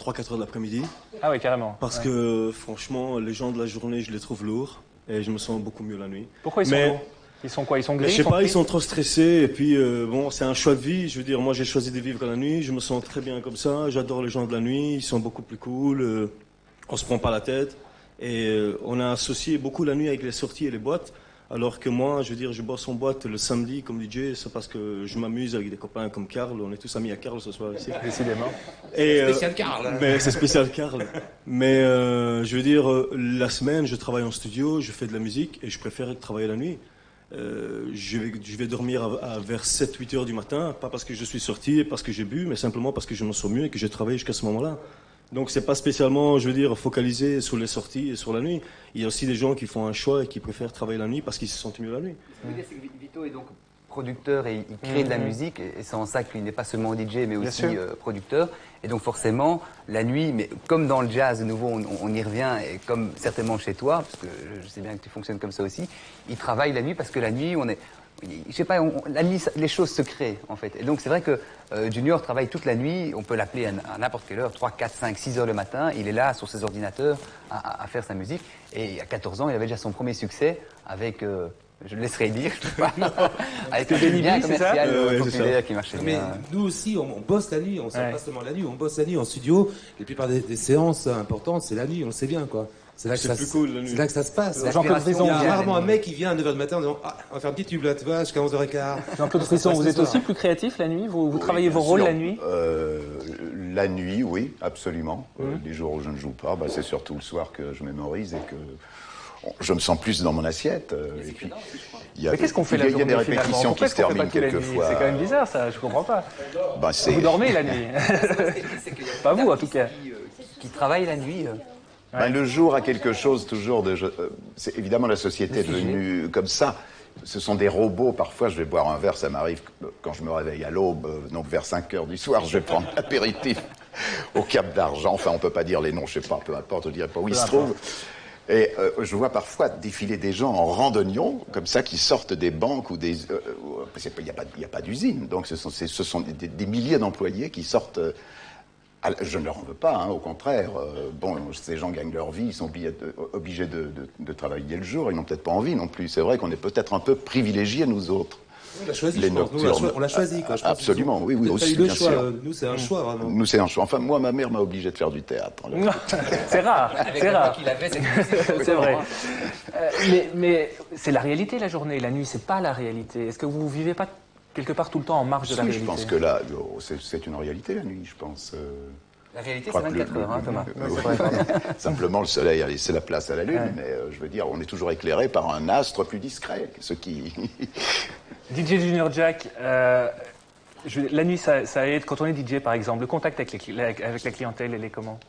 3-4 heures de l'après-midi. Ah oui, carrément. Parce que, franchement, les gens de la journée, je les trouve lourds. Et je me sens beaucoup mieux la nuit. Pourquoi ils sont lourds? Ils sont quoi? Ils sont gris? Je sais pas, ils sont trop stressés. Et puis, bon, c'est un choix de vie. Je veux dire, moi, j'ai choisi de vivre la nuit. Je me sens très bien comme ça. J'adore les gens de la nuit. Ils sont beaucoup plus cool. On se prend pas la tête. Et on a associé beaucoup la nuit avec les sorties et les boîtes. Alors que moi, je veux dire, je bosse en boîte le samedi comme DJ, c'est parce que je m'amuse avec des copains comme Karl. On est tous amis à Karl ce soir ici. Décidément. Spécial Karl. Mais c'est spécial Karl. Mais je veux dire, la semaine, je travaille en studio, je fais de la musique et je préfère travailler la nuit. Je vais dormir vers 7-8 heures du matin, pas parce que je suis sorti et parce que j'ai bu, mais simplement parce que je me sens mieux et que j'ai travaillé jusqu'à ce moment-là. Donc c'est pas spécialement, je veux dire, focalisé sur les sorties et sur la nuit. Il y a aussi des gens qui font un choix et qui préfèrent travailler la nuit parce qu'ils se sentent mieux la nuit. Ce que je veux dire, c'est que Vito est donc producteur et il crée de la musique, et c'est en ça qu'il n'est pas seulement DJ mais aussi producteur. Et donc forcément, la nuit, mais comme dans le jazz, de nouveau, on y revient, et comme certainement chez toi, parce que je sais bien que tu fonctionnes comme ça aussi, il travaille la nuit parce que la nuit, je sais pas, la nuit, les choses se créent en fait. Et donc c'est vrai que Junior travaille toute la nuit, on peut l'appeler à n'importe quelle heure, 3, 4, 5, 6 heures le matin, il est là sur ses ordinateurs à faire sa musique. Et à 14 ans, il avait déjà son premier succès avec... je le laisserai dire, je sais pas. Avec un bien commercial populaire qui marchait bien. Mais nous aussi, on bosse la nuit, on sort pas seulement la nuit, on bosse la nuit en studio. La plupart des séances importantes, c'est la nuit, on le sait bien, quoi. C'est là, plus là que ça se passe. Jean-Claude Frisson, il y a rarement un mec qui vient à 9h du matin en disant « Ah, on va faire un petit tube là, tu vois, jusqu'à 11h15. » Jean-Claude Frisson, vous êtes aussi plus créatif la nuit? Vous travaillez vos rôles la nuit? La nuit, oui, absolument. Les jours où je ne joue pas, c'est surtout le soir que je mémorise et que je me sens plus dans mon assiette. Et puis, mais qu'est-ce qu'on fait la journée? Il y a des répétitions qui se terminent quelquefois. C'est quand même bizarre ça, je comprends pas. Vous dormez la nuit? Pas vous en tout cas. Qui travaille la nuit. Le jour a quelque chose toujours de... évidemment, la société est devenue comme ça. ce sont des robots. Parfois, je vais boire un verre, ça m'arrive quand je me réveille à l'aube, donc vers 5 heures du soir, je vais prendre l'apéritif au Cap d'Argent. Enfin, on peut pas dire les noms, je sais pas, peu importe, on dirait pas où ils se trouvent. Et je vois parfois défiler des gens en randonnion, comme ça, qui sortent des banques ou des... il n'y a pas d'usine, donc ce sont des milliers d'employés qui sortent... je ne leur en veux pas, hein, au contraire. Bon, ces gens gagnent leur vie, ils sont obligés de travailler le jour, ils n'ont peut-être pas envie non plus. C'est vrai qu'on est peut-être un peu privilégiés, nous autres. On l'a choisi, les nocturnes. On l'a choisi, quoi. Absolument, oui, aussi, le bien choix. sûr. Nous, c'est un choix, vraiment. Nous, c'est un choix. Enfin, moi, ma mère m'a obligé de faire du théâtre. C'est rare, c'est rare. C'est vrai. Mais c'est la réalité, la journée. La nuit, c'est pas la réalité. Est-ce que vous vivez pas quelque part tout le temps en marge de la réalité? Je pense que là, c'est une réalité, la nuit, je pense. La réalité, c'est 24 heures, hein, Thomas. Simplement, le soleil a laissé la place à la lune, mais je veux dire, on est toujours éclairé par un astre plus discret, ce qui... DJ Junior Jack, la nuit, ça aide. Quand on est DJ, par exemple, le contact avec la clientèle, elle est comment?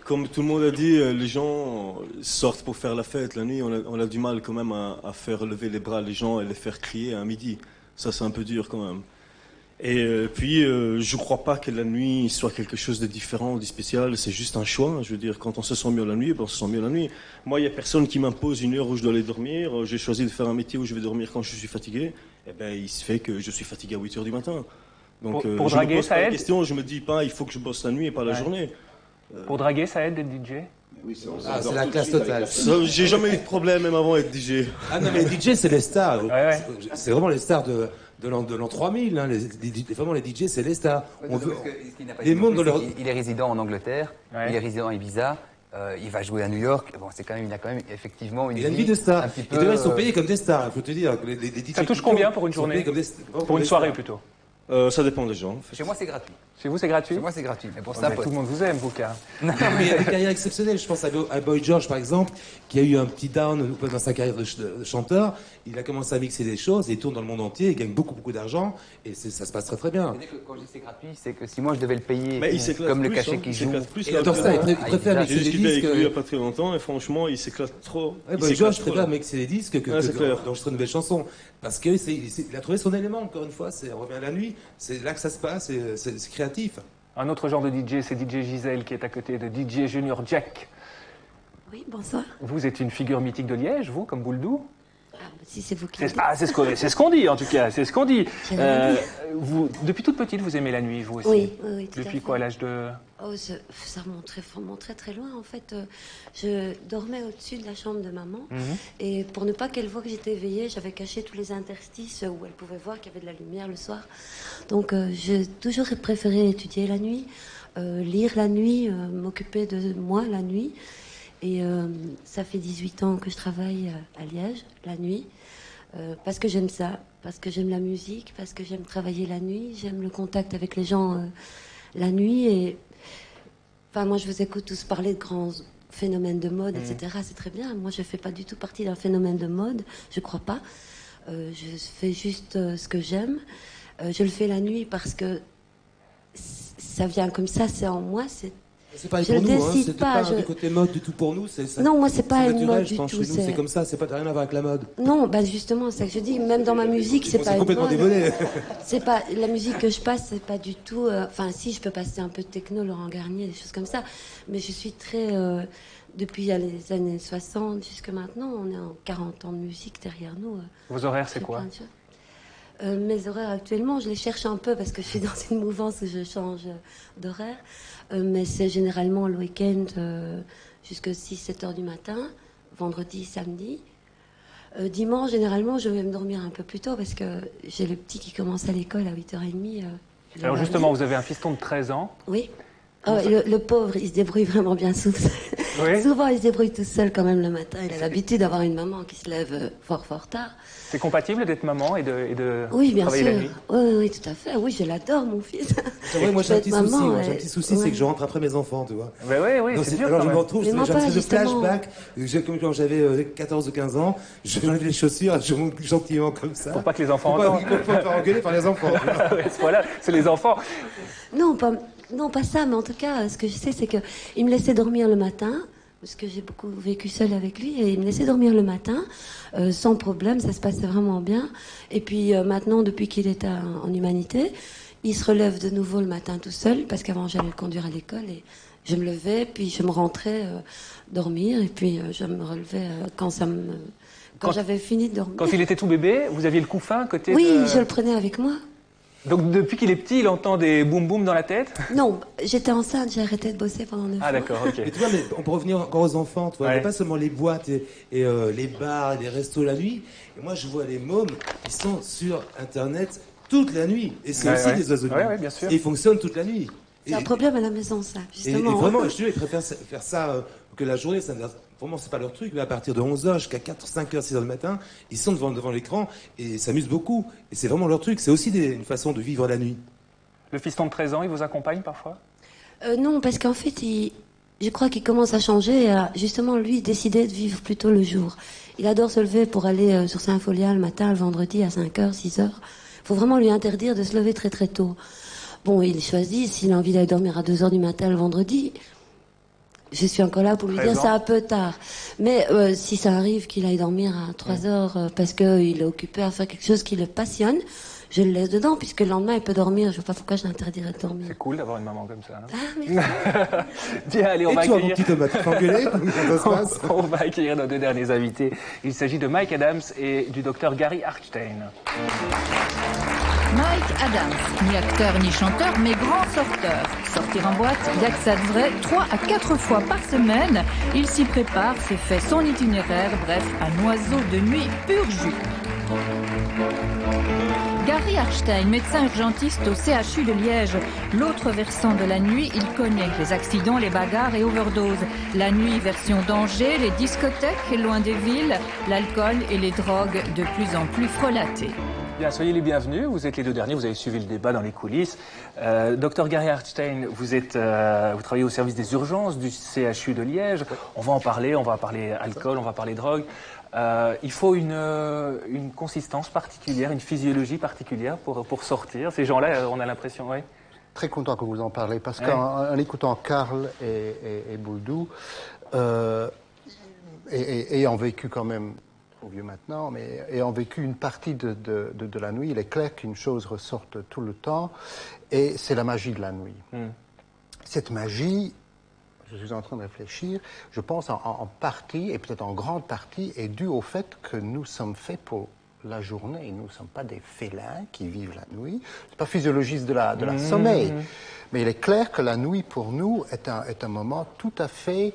Comme tout le monde a dit, les gens sortent pour faire la fête. La nuit, on a du mal quand même à faire lever les bras les gens et les faire crier à midi. Ça, c'est un peu dur quand même. Et puis, je crois pas que la nuit soit quelque chose de différent, de spécial. C'est juste un choix. Je veux dire, quand on se sent mieux la nuit, ben on se sent mieux la nuit. Moi, il y a personne qui m'impose une heure où je dois aller dormir. J'ai choisi de faire un métier où je vais dormir quand je suis fatigué. Et ben, il se fait que je suis fatigué à 8 heures du matin. Donc, pour draguer, je me pose ça pas la aide. question. Je me dis pas, il faut que je bosse la nuit et pas la journée. Pour draguer, ça aide d'être DJ? Oui, c'est la classe totale. J'ai jamais eu de problème, même avant d'être DJ. Ah non, mais les DJ, c'est les stars. C'est vraiment les stars de l'an 3000. Hein. Vraiment, les DJ, c'est les stars. Il est résident en Angleterre, il est résident à Ibiza. Il va jouer à New York. Bon, il a quand même effectivement une vie de star. Et ils sont payés comme des stars. Il faut te dire. Ça touche combien pour une journée? Pour une soirée plutôt? Ça dépend des gens. En fait. Chez moi, c'est gratuit. Chez vous, c'est gratuit? Chez moi, c'est gratuit. Mais pour ça, tout le monde vous aime, vous, car. Non, mais il y a des carrières exceptionnelles. Je pense à Boy George, par exemple, qui a eu un petit down dans sa carrière de chanteur. Il a commencé à mixer des choses, il tourne dans le monde entier, il gagne beaucoup d'argent, et ça se passe très très bien. Quand je dis c'est gratuit, c'est que si moi je devais le payer, comme le cachet qu'il joue. Il adore ça, il préfère mixer des disques. J'ai discuté avec lui il n'y a pas très longtemps, et franchement, il s'éclate trop. Boy George préfère mixer des disques que d'enregistrer une nouvelle chanson. Parce qu'il a trouvé son élément, encore une fois, on revient à la nuit, c'est là que ça se passe, c'est créatif. Un autre genre de DJ, c'est DJ Gisèle qui est à côté de DJ Junior Jack. Oui, bonsoir. Vous êtes une figure mythique de Liège, vous, comme Bouldou? Si c'est vous qui dites. Ah, c'est ce qu'on dit, en tout cas, c'est ce qu'on dit. Depuis toute petite, vous aimez la nuit, vous aussi? Oui, tout Depuis quoi, l'âge de... Oh, ça remonte très loin, en fait. Je dormais au-dessus de la chambre de maman, et pour ne pas qu'elle voie que j'étais éveillée, j'avais caché tous les interstices où elle pouvait voir qu'il y avait de la lumière le soir. Donc, j'ai toujours préféré étudier la nuit, lire la nuit, m'occuper de moi la nuit. Et ça fait 18 ans que je travaille à Liège, la nuit, parce que j'aime ça, parce que j'aime la musique, parce que j'aime travailler la nuit, j'aime le contact avec les gens la nuit. Et enfin, moi, je vous écoute tous parler de grands phénomènes de mode, etc. C'est très bien. Moi, je ne fais pas du tout partie d'un phénomène de mode, je crois pas. Je fais juste ce que j'aime. Je le fais la nuit parce que ça vient comme ça, c'est en moi, c'est pas pour nous, hein. C'est pas du côté mode du tout pour nous. Non, moi c'est pas une mode du tout. C'est comme ça, c'est pas rien à voir avec la mode. Non, justement, c'est ce que je dis. Même dans ma musique, c'est pas complètement démodé. C'est pas la musique que je passe, c'est pas du tout. Enfin, si, je peux passer un peu de techno, Laurent Garnier, des choses comme ça. Mais je suis très depuis les années 60 jusqu'à maintenant, on est en 40 ans de musique derrière nous. Vos horaires, c'est quoi? Mes horaires actuellement, je les cherche un peu parce que je suis dans une mouvance où je change d'horaire. Mais c'est généralement le week-end jusqu'à 6-7 heures du matin, vendredi, samedi. Dimanche, généralement, je vais me dormir un peu plus tôt parce que j'ai le petit qui commence à l'école à 8h30. Alors justement, vous avez un fiston de 13 ans. Oui. Le pauvre, il se débrouille vraiment bien souvent. Oui. Souvent, il se débrouille tout seul quand même le matin. Il a l'habitude d'avoir une maman qui se lève fort tard. C'est compatible d'être maman et de oui, bien travailler sûr. la nuit? Oui, tout à fait. Oui, je l'adore, mon fils. Ouais, moi, j'ai un petit souci, c'est que je rentre après mes enfants, tu vois. Oui, c'est dur. Alors, je me retrouve, j'ai un espèce de flashback. Comme quand j'avais 14 ou 15 ans, je m'enlève les chaussures, je monte gentiment comme ça. Pour pas que les enfants entendent. Pour pas faire engueuler par les enfants. Voilà, c'est les enfants. Non, pas ça, mais en tout cas, ce que je sais, c'est qu'il me laissait dormir le matin, parce que j'ai beaucoup vécu seule avec lui, et il me laissait dormir le matin, sans problème, ça se passait vraiment bien. Et puis maintenant, depuis qu'il est en humanité, il se relève de nouveau le matin tout seul, parce qu'avant j'allais le conduire à l'école, et je me levais, puis je me rentrais dormir, et puis je me relevais quand j'avais fini de dormir. Quand il était tout bébé, vous aviez le couffin à côté Oui, je le prenais avec moi. Donc depuis qu'il est petit, il entend des boum boum dans la tête? Non, j'étais enceinte, j'ai arrêté de bosser pendant 9 mois. Ah d'accord, ok. Mais tu vois, mais on peut revenir encore aux enfants, tu vois, pas seulement les boîtes et les bars et les restos la nuit. Et moi, je vois les mômes qui sont sur Internet toute la nuit. Et c'est aussi des oiseaux de nuit. Bien sûr. Et ils fonctionnent toute la nuit. C'est un problème à la maison, ça, justement. Et vraiment, je te dis, ils préfèrent faire ça que la journée. Vraiment, c'est pas leur truc, mais à partir de 11h jusqu'à 4, 5h, 6h du matin, ils sont devant l'écran et s'amusent beaucoup. Et c'est vraiment leur truc. C'est aussi une façon de vivre la nuit. Le fiston de 13 ans, il vous accompagne parfois? Non, parce qu'en fait, je crois qu'il commence à changer et à, justement, lui, décider de vivre plutôt le jour. Il adore se lever pour aller sur Saint-Folia le matin, le vendredi à 5h, 6h. Il faut vraiment lui interdire de se lever très très tôt. Bon, il choisit, s'il a envie d'aller dormir à 2h du matin le vendredi, je suis encore là pour lui dire c'est un peu tard. Mais si ça arrive qu'il aille dormir à 3h parce qu'il est occupé à faire quelque chose qui le passionne, je le laisse dedans, puisque le lendemain il peut dormir. Je ne vois pas pourquoi je l'interdirais de dormir. C'est cool d'avoir une maman comme ça. Hein. Ah, merci. Bien, allez, on va toi, accueillir... mon petit Thomas, tu t'es engueulé? On va accueillir nos 2 derniers invités. Il s'agit de Mike Adams et du docteur Gary Hartstein. Mike Adams, ni acteur ni chanteur, mais grand sorteur. Sortir en boîte, il y a que ça de vrai, 3 à 4 fois par semaine. Il s'y prépare, s'est fait son itinéraire, bref, un oiseau de nuit pur jus. Gary Hartstein, médecin urgentiste au CHU de Liège. L'autre versant de la nuit, il connaît les accidents, les bagarres et overdoses. La nuit, version danger, les discothèques loin des villes, l'alcool et les drogues de plus en plus frelatées. Bien, soyez les bienvenus. Vous êtes les 2 derniers. Vous avez suivi le débat dans les coulisses. Docteur Gary Hartstein, vous travaillez au service des urgences du CHU de Liège. On va en parler. On va parler alcool, on va parler drogue. Il faut une consistance particulière, une physiologie particulière pour sortir. Ces gens-là, on a l'impression, oui. Très content que vous en parlez parce qu'en écoutant Karl et Bouldou, ayant vécu quand même trop vieux maintenant, mais ayant vécu une partie de la nuit, il est clair qu'une chose ressorte tout le temps, et c'est la magie de la nuit. Cette magie, je suis en train de réfléchir, je pense en partie, et peut-être en grande partie, est due au fait que nous sommes faits pour la journée. Nous ne sommes pas des félins qui vivent la nuit. Ce n'est pas physiologiste de la sommeil. Mais il est clair que la nuit, pour nous, est un moment tout à fait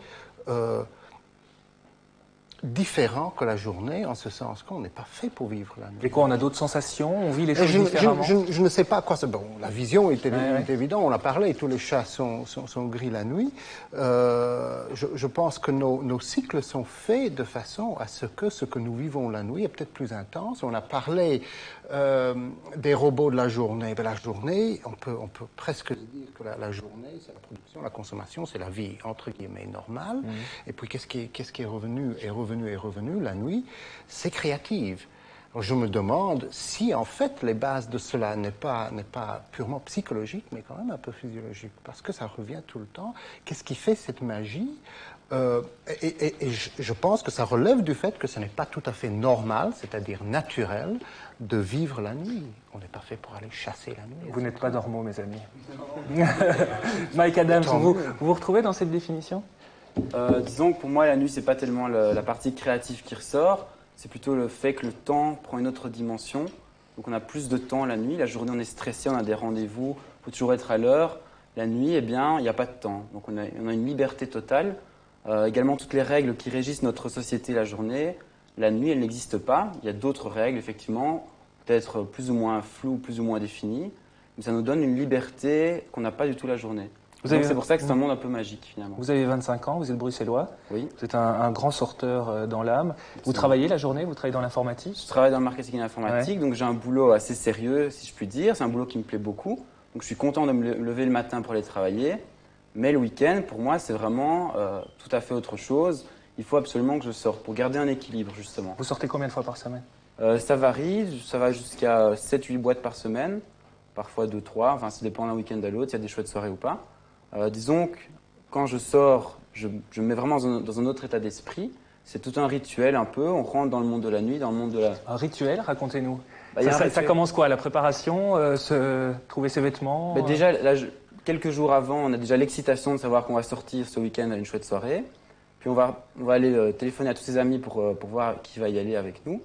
différent que la journée, en ce sens qu'on n'est pas fait pour vivre la nuit. Et quoi, on a d'autres sensations? On vit les choses différemment? Je ne sais pas quoi c'est. Bon, la vision est évidente, on a parlé, tous les chats sont gris la nuit. Je pense que nos cycles sont faits de façon à ce que nous vivons la nuit est peut-être plus intense. On a parlé des robots de la journée. Ben, la journée, on peut presque dire que la journée, c'est la production, la consommation, c'est la vie, entre guillemets, normale. Et puis, qu'est-ce qui est revenu, la nuit, c'est créative. Alors, je me demande si, en fait, les bases de cela n'est pas purement psychologique, mais quand même un peu physiologique, parce que ça revient tout le temps. Qu'est-ce qui fait cette magie? Et je pense que ça relève du fait que ce n'est pas tout à fait normal, c'est-à-dire naturel, de vivre la nuit. On n'est pas fait pour aller chasser la nuit. Vous n'êtes pas normaux, mes amis. Mike Adams, vous vous retrouvez dans cette définition? Disons que pour moi, la nuit, c'est pas tellement la partie créative qui ressort, c'est plutôt le fait que le temps prend une autre dimension. Donc on a plus de temps la nuit. La journée, on est stressé, on a des rendez-vous, il faut toujours être à l'heure. La nuit, eh bien, il n'y a pas de temps. Donc on a une liberté totale. Également, toutes les règles qui régissent notre société la journée, la nuit, elles n'existent pas. Il y a d'autres règles, effectivement, peut-être plus ou moins floues, plus ou moins définies. Mais ça nous donne une liberté qu'on n'a pas du tout la journée. C'est pour ça que c'est un monde un peu magique, finalement. Vous avez 25 ans, vous êtes bruxellois. Oui. Vous êtes un grand sorteur dans l'âme. Vous travaillez la journée, vous travaillez dans l'informatique? Je travaille dans le marketing informatique, donc j'ai un boulot assez sérieux, si je puis dire. C'est un boulot qui me plaît beaucoup. Donc je suis content de me lever le matin pour aller travailler. Mais le week-end, pour moi, c'est vraiment tout à fait autre chose. Il faut absolument que je sorte pour garder un équilibre, justement. Vous sortez combien de fois par semaine? Ça varie. Ça va jusqu'à 7-8 boîtes par semaine. Parfois 2-3. Enfin, ça dépend d'un week-end à l'autre. Il y a des chouettes soirées ou pas. Disons que quand je sors je me mets vraiment dans un autre état d'esprit. C'est tout un rituel un peu, on rentre dans le monde de la nuit, dans le monde de la... Un rituel, racontez-nous. Bah, ça commence quoi? La préparation, trouver ses vêtements? Déjà, là, quelques jours avant, on a déjà l'excitation de savoir qu'on va sortir ce week-end à une chouette soirée. Puis on va aller téléphoner à tous ses amis pour voir qui va y aller avec nous.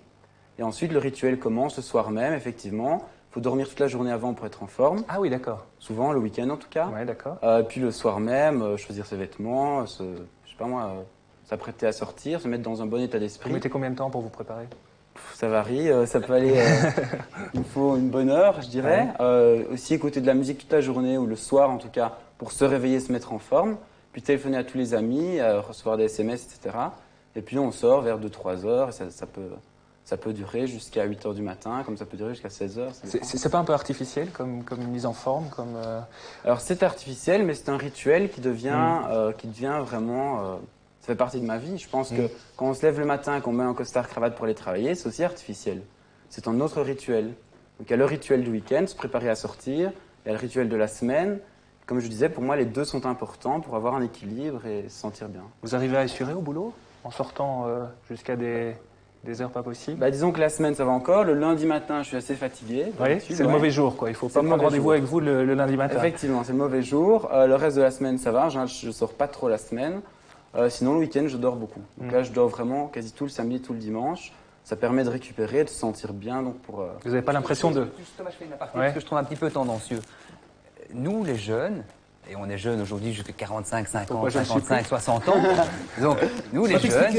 Et ensuite, le rituel commence le soir même, effectivement. Il faut dormir toute la journée avant pour être en forme. Ah oui, d'accord. Souvent, le week-end en tout cas. Ouais, d'accord. Puis le soir même, choisir ses vêtements, je sais pas moi, s'apprêter à sortir, se mettre dans un bon état d'esprit. Vous mettez combien de temps pour vous préparer? Ça varie, ça peut aller, il faut une bonne heure, je dirais. Ouais. Aussi écouter de la musique toute la journée, ou le soir en tout cas, pour se réveiller, se mettre en forme. Puis téléphoner à tous les amis, recevoir des SMS, etc. Et puis on sort vers 2-3 heures, et ça peut durer jusqu'à 8 heures du matin, comme ça peut durer jusqu'à 16 heures. C'est pas un peu artificiel comme mise en forme Alors c'est artificiel, mais c'est un rituel qui devient vraiment... ça fait partie de ma vie. Je pense que quand on se lève le matin, qu'on met un costard-cravate pour aller travailler, c'est aussi artificiel. C'est un autre rituel. Donc il y a le rituel du week-end, se préparer à sortir, il y a le rituel de la semaine. Comme je disais, pour moi, les deux sont importants pour avoir un équilibre et se sentir bien. Vous arrivez à assurer au boulot en sortant jusqu'à des heures pas possibles? Disons que la semaine, ça va encore. Le lundi matin, je suis assez fatigué. Oui, c'est le mauvais jour, quoi. Il ne faut pas prendre rendez-vous avec vous le lundi matin. Effectivement, c'est le mauvais jour. Le reste de la semaine, ça va. Je ne sors pas trop la semaine. Sinon, le week-end, je dors beaucoup. Donc là, je dors vraiment quasi tout le samedi, tout le dimanche. Ça permet de récupérer, de se sentir bien. Donc pour, Vous n'avez pas l'impression de... Justement, je fais une aparté parce que je trouve un petit peu tendancieux. Nous, les jeunes, et on est jeunes aujourd'hui jusqu'à 45, 50, 55, 60 ans. Donc, nous, les jeunes,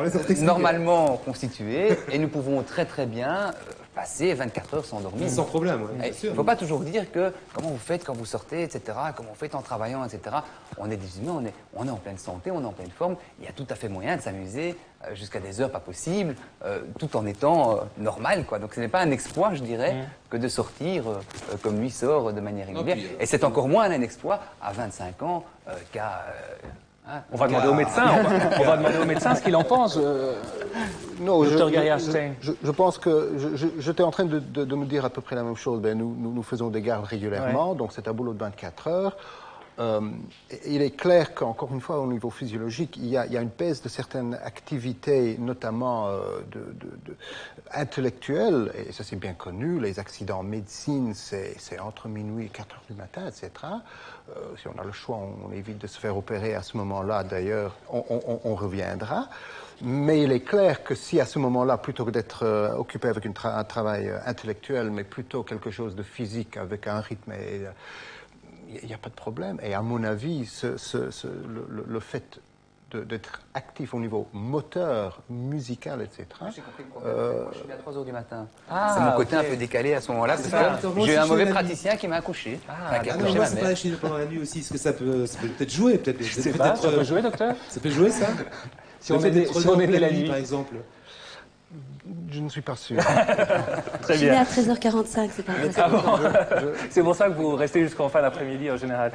nous sommes normalement constitués et nous pouvons très très bien passer 24 heures sans dormir. Sans problème, oui. Il ne faut pas toujours dire que comment vous faites quand vous sortez, etc., comment vous faites en travaillant, etc. On est des humains, on est en pleine santé, on est en pleine forme. Il y a tout à fait moyen de s'amuser jusqu'à des heures pas possibles, tout en étant normal, quoi. Donc ce n'est pas un exploit, je dirais, que de sortir comme lui sort de manière régulière. Et c'est encore moins un exploit à 25 ans qu'à... On va demander au médecin, on va demander au médecin ce qu'il en pense. Non, Dr. Gary-Hartstein. Je pense que j'étais en train de me dire à peu près la même chose. Nous faisons des gardes régulièrement, donc c'est un boulot de 24 heures. Il est clair qu'encore une fois, au niveau physiologique, il y a une baisse de certaines activités, notamment intellectuelles, et ça c'est bien connu. Les accidents en médecine, c'est entre minuit et 4 heures du matin, etc. Si on a le choix, on évite de se faire opérer à ce moment-là. D'ailleurs, on reviendra. Mais il est clair que si à ce moment-là, plutôt que d'être occupé avec un travail intellectuel, mais plutôt quelque chose de physique avec un rythme, il n'y a pas de problème. Et à mon avis, le fait d'être actif au niveau moteur, musical, etc. J'ai compris le problème. Moi, je suis à 3 heures du matin. C'est mon côté un peu décalé à ce moment-là, parce que j'ai eu un mauvais praticien qui m'a accouché. Moi, c'est pas chez pendant la nuit aussi. Est-ce que ça peut peut-être jouer? Je sais pas, ça peut jouer, docteur? Ça peut jouer, ça? Si on est né la nuit, par exemple. Je ne suis pas sûr. Très bien. Je suis né à 13h45, c'est pas possible. C'est pour ça que vous restez jusqu'en fin d'après-midi en général.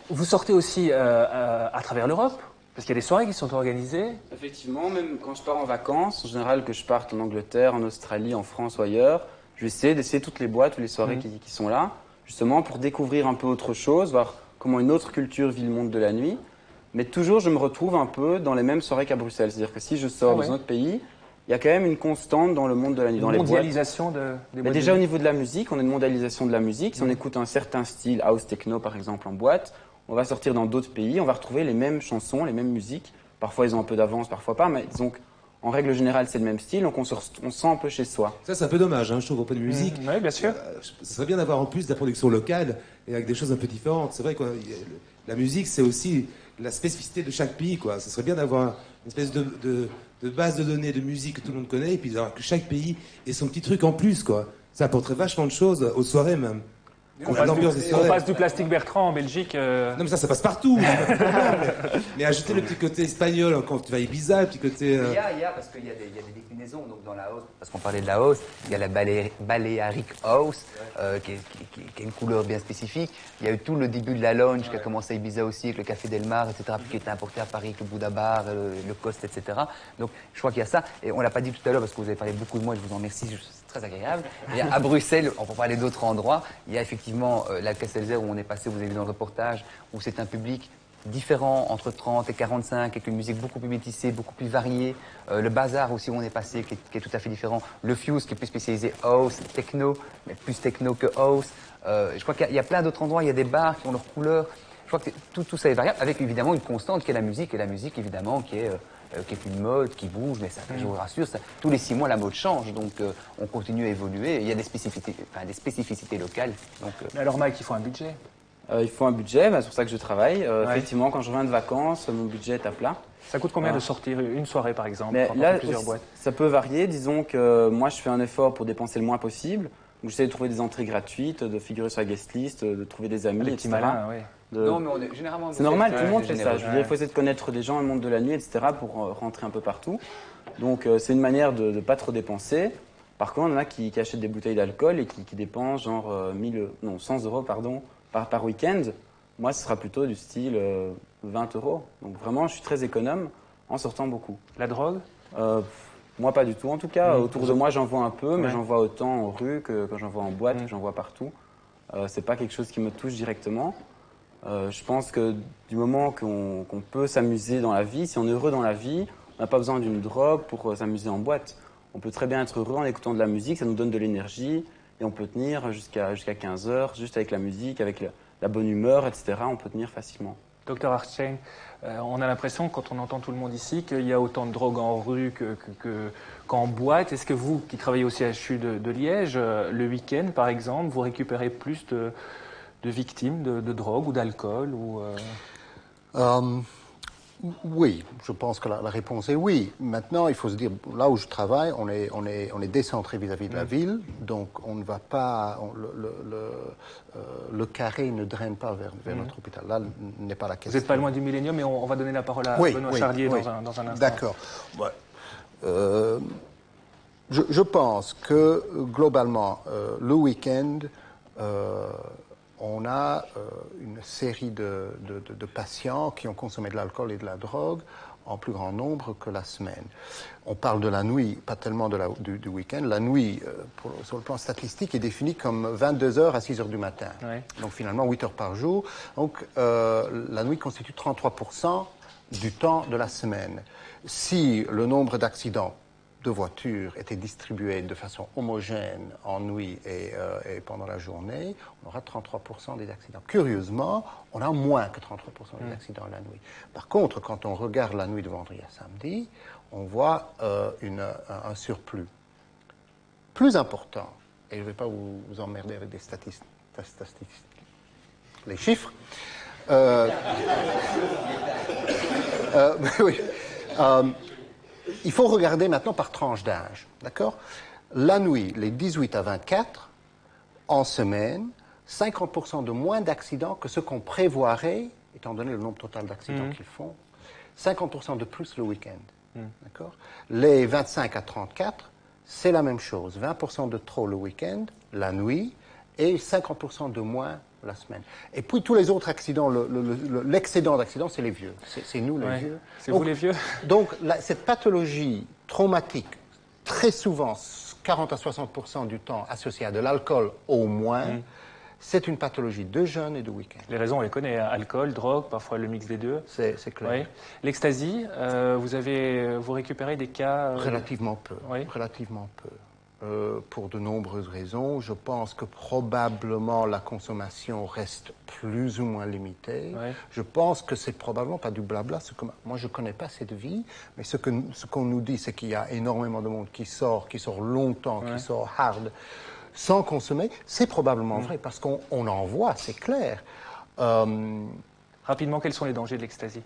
Vous sortez aussi à travers l'Europe? Parce qu'il y a des soirées qui sont organisées. Effectivement, même quand je pars en vacances, en général que je parte en Angleterre, en Australie, en France ou ailleurs, je vais essayer d'essayer toutes les boîtes ou les soirées qui sont là, justement pour découvrir un peu autre chose, voir comment une autre culture vit le monde de la nuit. Mais toujours, je me retrouve un peu dans les mêmes soirées qu'à Bruxelles. C'est-à-dire que si je sors dans un autre pays, il y a quand même une constante dans le monde de la nuit. Dans les mondialisation des boîtes. Déjà au niveau de la musique, on a une mondialisation de la musique. Si on écoute un certain style, house techno par exemple en boîte, on va sortir dans d'autres pays, on va retrouver les mêmes chansons, les mêmes musiques. Parfois ils ont un peu d'avance, parfois pas, mais disons en règle générale c'est le même style, donc on se sent un peu chez soi. Ça c'est un peu dommage, je trouve, au point de musique. Oui, bien sûr. Ce serait bien d'avoir en plus de la production locale et avec des choses un peu différentes. C'est vrai que la musique c'est aussi la spécificité de chaque pays, quoi. Ce serait bien d'avoir une espèce de base de données de musique que tout le monde connaît et puis d'avoir que chaque pays ait son petit truc en plus, quoi. Ça apporterait vachement de choses aux soirées même. On passe du Plastique Bertrand en Belgique. Non mais ça passe partout. Mais ajouter le petit côté espagnol quand tu vas à Ibiza, le petit côté. Il y a parce qu'il y a des déclinaisons donc dans la house. Parce qu'on parlait de la house, il y a la Balearic House qui a une couleur bien spécifique. Il y a eu tout le début de la lounge qui a commencé à Ibiza aussi avec le Café Del Mar, etc. Puis qui était importé à Paris avec le Bouddha Bar, le Coste, etc. Donc je crois qu'il y a ça. Et on l'a pas dit tout à l'heure parce que vous avez parlé beaucoup de moi. Je vous en remercie. C'est très agréable. Et à Bruxelles, on peut parler d'autres endroits. Il y a effectivement l'Alka-Seltzer où on est passé, vous avez vu dans le reportage, où c'est un public différent entre 30 et 45, avec une musique beaucoup plus métissée, beaucoup plus variée. Le Bazar aussi où on est passé, qui est tout à fait différent. Le Fuse qui est plus spécialisé house, techno, mais plus techno que house. Je crois qu'il y a plein d'autres endroits, il y a des bars qui ont leurs couleurs. Je crois que tout ça est variable, avec évidemment une constante qui est la musique, et la musique évidemment qui est une mode, qui bouge, mais ça, je vous rassure, tous les 6 mois la mode change, donc on continue à évoluer, et il y a des spécificités locales. Donc, Mais alors Mike, il faut un budget. Il faut un budget, c'est pour ça que je travaille. Effectivement, quand je reviens de vacances, mon budget est à plat. Ça coûte combien de sortir une soirée par exemple, Mais quand là, on fait plusieurs boîtes? Ça peut varier, disons que moi je fais un effort pour dépenser le moins possible. J'essaie de trouver des entrées gratuites, de figurer sur la guest list, de trouver des amis, Des etc. petits malins, oui. Non, mais généralement... C'est normal, tout le monde fait ça. Je veux dire, il Ouais. faut essayer de connaître des gens, le monde de la nuit, etc. pour rentrer un peu partout. Donc c'est une manière de ne pas trop dépenser. Par contre, il y en a qui achètent des bouteilles d'alcool et qui dépensent genre 100 euros par week-end. Moi, ce sera plutôt du style 20 euros. Donc vraiment, je suis très économe en sortant beaucoup. La drogue? Moi, pas du tout. En tout cas, autour de moi, j'en vois un peu, mais Ouais. j'en vois autant en rue que quand j'en vois en boîte, que j'en vois partout. C'est pas quelque chose qui me touche directement. Je pense que du moment qu'on peut s'amuser dans la vie, si on est heureux dans la vie, on n'a pas besoin d'une drogue pour s'amuser en boîte. On peut très bien être heureux en écoutant de la musique, ça nous donne de l'énergie et on peut tenir jusqu'à 15 heures, juste avec la musique, avec la bonne humeur, etc. On peut tenir facilement. Docteur Hartstein, on a l'impression, quand on entend tout le monde ici, qu'il y a autant de drogue en rue qu'en boîte. Est-ce que vous, qui travaillez au CHU de Liège, le week-end par exemple, vous récupérez plus de victimes de drogue ou d'alcool ou Oui, je pense que la réponse est oui. Maintenant, il faut se dire, là où je travaille, on est décentré vis-à-vis de la ville, donc on ne va pas, le carré ne draine pas vers notre hôpital. Là n'est pas la question. Vous n'êtes pas loin du Millénium, mais on va donner la parole à Benoît Charlier dans un instant. D'accord. Ouais. Je pense que globalement, le week-end, on a une série de patients qui ont consommé de l'alcool et de la drogue en plus grand nombre que la semaine. On parle de la nuit, pas tellement du week-end. La nuit, sur le plan statistique, est définie comme 22h à 6h du matin. Ouais. Donc finalement 8 heures par jour. Donc la nuit constitue 33% du temps de la semaine. Si le nombre d'accidents de voitures était distribué de façon homogène en nuit et pendant la journée, on aura 33% des accidents. Curieusement, on a moins que 33% des accidents la nuit. Par contre, quand on regarde la nuit de vendredi à samedi, on voit un surplus plus important. Et je ne vais pas vous emmerder avec des statistiques, les chiffres. Oui. Il faut regarder maintenant par tranche d'âge, d'accord? La nuit, les 18 à 24, en semaine, 50% de moins d'accidents que ce qu'on prévoirait, étant donné le nombre total d'accidents qu'ils font, 50% de plus le week-end, d'accord? Les 25 à 34, c'est la même chose, 20% de trop le week-end, la nuit, et 50% de moins la semaine. Et puis tous les autres accidents, l'excédent d'accidents, c'est les vieux. C'est nous les vieux. C'est vous les vieux. Donc cette pathologie traumatique, très souvent 40 à 60% du temps associée à de l'alcool au moins, c'est une pathologie de jeunes et de week-end. Les raisons, on les connaît, hein. Alcool, drogue, parfois le mix des deux. C'est clair. Oui. L'ecstasy, vous récupérez des cas Relativement peu. Oui. Relativement peu. Pour de nombreuses raisons. Je pense que probablement la consommation reste plus ou moins limitée. Ouais. Je pense que c'est probablement pas du blabla. Moi, je ne connais pas cette vie, mais ce qu'on nous dit, c'est qu'il y a énormément de monde qui sort longtemps, qui sort hard, sans consommer. C'est probablement vrai, parce qu'on en voit, c'est clair. Rapidement, quels sont les dangers de l'ecstasy?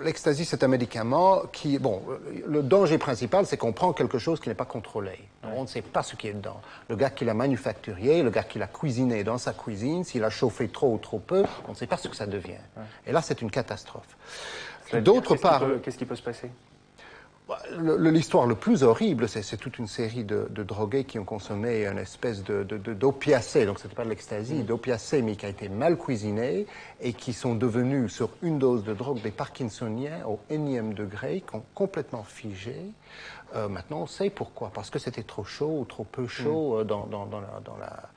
L'ecstasy, c'est un médicament qui... Bon, le danger principal, c'est qu'on prend quelque chose qui n'est pas contrôlé. On ne sait pas ce qui est dedans. Le gars qui l'a manufacturé, le gars qui l'a cuisiné dans sa cuisine, s'il a chauffé trop ou trop peu, on ne sait pas ce que ça devient. Et là, c'est une catastrophe. D'autre part... Qu'est-ce qui peut se passer? L'histoire le plus horrible, c'est toute une série de drogués qui ont consommé une espèce d'opiacé, donc c'était pas de l'ecstasy, d'opiacé, mais qui a été mal cuisiné et qui sont devenus, sur une dose de drogue, des parkinsoniens au 1e degré, complètement figés. Maintenant, on sait pourquoi, parce que c'était trop chaud ou trop peu chaud dans la...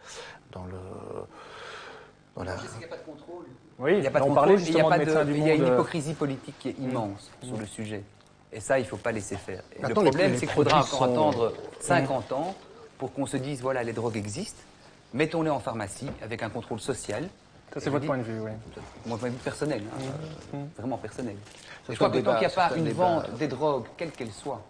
C'est qu'il n'y a pas de contrôle. Oui, il n'y a pas de on contrôle, parlait justement de médecins du il y a une monde. hypocrisie politique qui est immense sur le sujet. Et ça, il ne faut pas laisser faire. Et le Attends, problème, les c'est qu'il faudra produits encore sont- attendre 50 ans pour qu'on se dise, voilà, les drogues existent, mettons-les en pharmacie avec un contrôle social. Ça, c'est votre point de vue, oui. Mon point de vue personnel, hein, vraiment personnel. Ça, Et je crois c'est que un tant qu'il n'y a débat, pas c'est un une débat. vente des drogues, quelle qu'elle soit,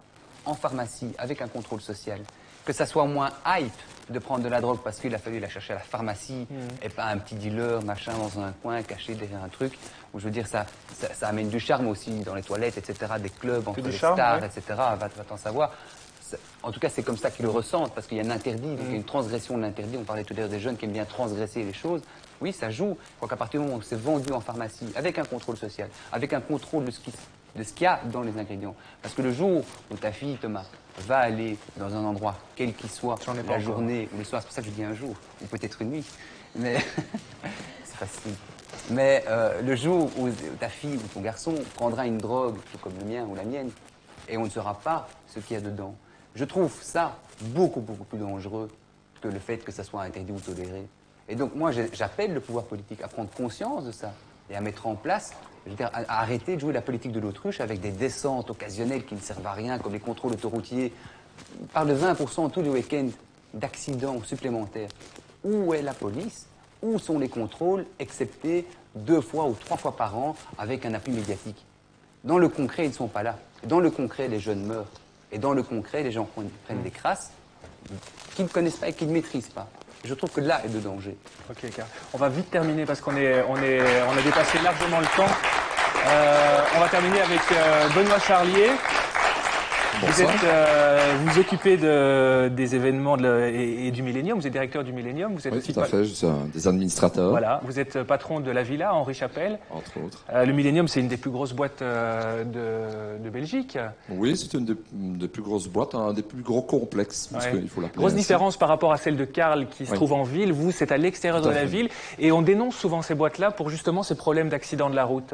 en pharmacie, avec un contrôle social, que ça soit moins hype de prendre de la drogue parce qu'il a fallu la chercher à la pharmacie et pas un petit dealer, machin, dans un coin, caché derrière un truc, où je veux dire, ça amène du charme aussi dans les toilettes, etc., des clubs, entre les stars, etc., va t'en savoir. En tout cas, c'est comme ça qu'ils le ressentent, parce qu'il y a un interdit, donc il y a une transgression de l'interdit. On parlait tout à l'heure des jeunes qui aiment bien transgresser les choses. Oui, ça joue. Je crois qu'à partir du moment où c'est vendu en pharmacie, avec un contrôle social, avec un contrôle de ce qu'il y a dans les ingrédients. Parce que le jour où ta fille, Thomas, va aller dans un endroit, quel qu'il soit, la journée ou le soir, c'est pour ça que je dis un jour, ou peut-être une nuit, mais c'est facile. Mais le jour où ta fille ou ton garçon prendra une drogue, tout comme le mien ou la mienne, et on ne saura pas ce qu'il y a dedans, je trouve ça beaucoup, beaucoup plus dangereux que le fait que ça soit interdit ou toléré. Et donc moi, j'appelle le pouvoir politique à prendre conscience de ça et à mettre en place, je veux dire, à arrêter de jouer la politique de l'autruche avec des descentes occasionnelles qui ne servent à rien, comme les contrôles autoroutiers. On parle de 20% tous les week-ends d'accidents supplémentaires. Où est la police? Où sont les contrôles, excepté 2 fois ou 3 fois par an avec un appui médiatique? Dans le concret, ils ne sont pas là. Dans le concret, les jeunes meurent. Et dans le concret, les gens prennent des crasses qu'ils ne connaissent pas et qu'ils ne maîtrisent pas. Je trouve que là est le danger. Ok, Karl. On va vite terminer parce qu'on a dépassé largement le temps. On va terminer avec Benoît Charlier. Bonsoir. Vous occupez des événements et du Millennium. Vous êtes directeur du Millennium. Vous êtes Oui, aussi tout à fait. Je suis un des administrateurs. Voilà. Vous êtes patron de la Villa, Henri Chapelle. Entre autres. Le Millennium, c'est une des plus grosses boîtes de Belgique. Oui, c'est une des plus grosses boîtes, un des plus gros complexes, parce Ouais. qu'il faut l'appeler Grosse ainsi. différence par rapport à celle de Karl qui se Oui. trouve en ville. Vous, c'est à l'extérieur Tout de à la fait. ville. Et on dénonce souvent ces boîtes-là pour justement ces problèmes d'accident de la route.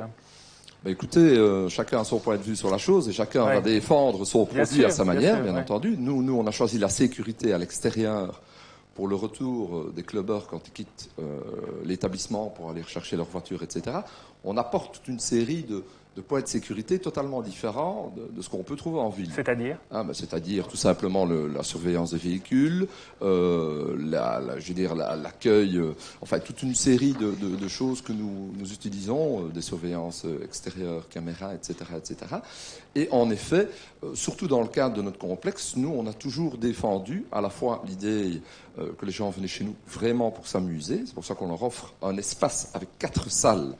Bah, écoutez, chacun a son point de vue sur la chose et chacun Ouais. va défendre son Bien produit sûr, à sa bien manière, sûr, bien ouais. entendu. Nous, on a choisi la sécurité à l'extérieur pour le retour des clubbers quand ils quittent l'établissement pour aller rechercher leur voiture, etc. On apporte toute une série de points de sécurité totalement différents de ce qu'on peut trouver en ville. C'est-à-dire C'est-à-dire tout simplement la surveillance des véhicules, l'accueil, enfin toute une série de choses que nous utilisons, des surveillances extérieures, caméras, etc., etc. Et en effet, surtout dans le cadre de notre complexe, nous on a toujours défendu à la fois l'idée que les gens venaient chez nous vraiment pour s'amuser. C'est pour ça qu'on leur offre un espace avec 4 salles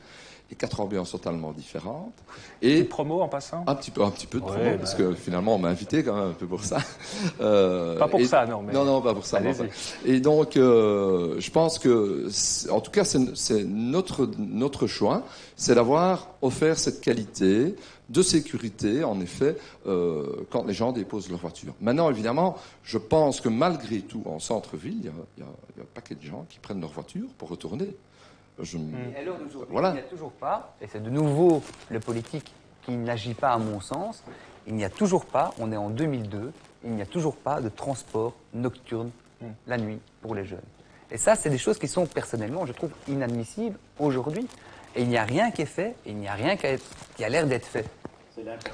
et 4 ambiances totalement différentes. Et promo en passant. Un petit peu de promo, Ouais, parce que finalement on m'a invité quand même un peu pour ça. Pas pour ça, non. Mais... Non, pas pour ça. Allez-y. Non. Et donc, je pense que, en tout cas, c'est notre choix, c'est d'avoir offert cette qualité de sécurité, en effet, quand les gens déposent leur voiture. Maintenant, évidemment, je pense que malgré tout, en centre-ville, il y a un paquet de gens qui prennent leur voiture pour retourner. Et alors d'aujourd'hui, Voilà. il n'y a toujours pas, et c'est de nouveau le politique qui n'agit pas à mon sens, il n'y a toujours pas, on est en 2002, il n'y a toujours pas de transport nocturne la nuit pour les jeunes. Et ça, c'est des choses qui sont personnellement, je trouve, inadmissibles aujourd'hui. Et il n'y a rien qui est fait, et il n'y a rien qui a l'air d'être fait.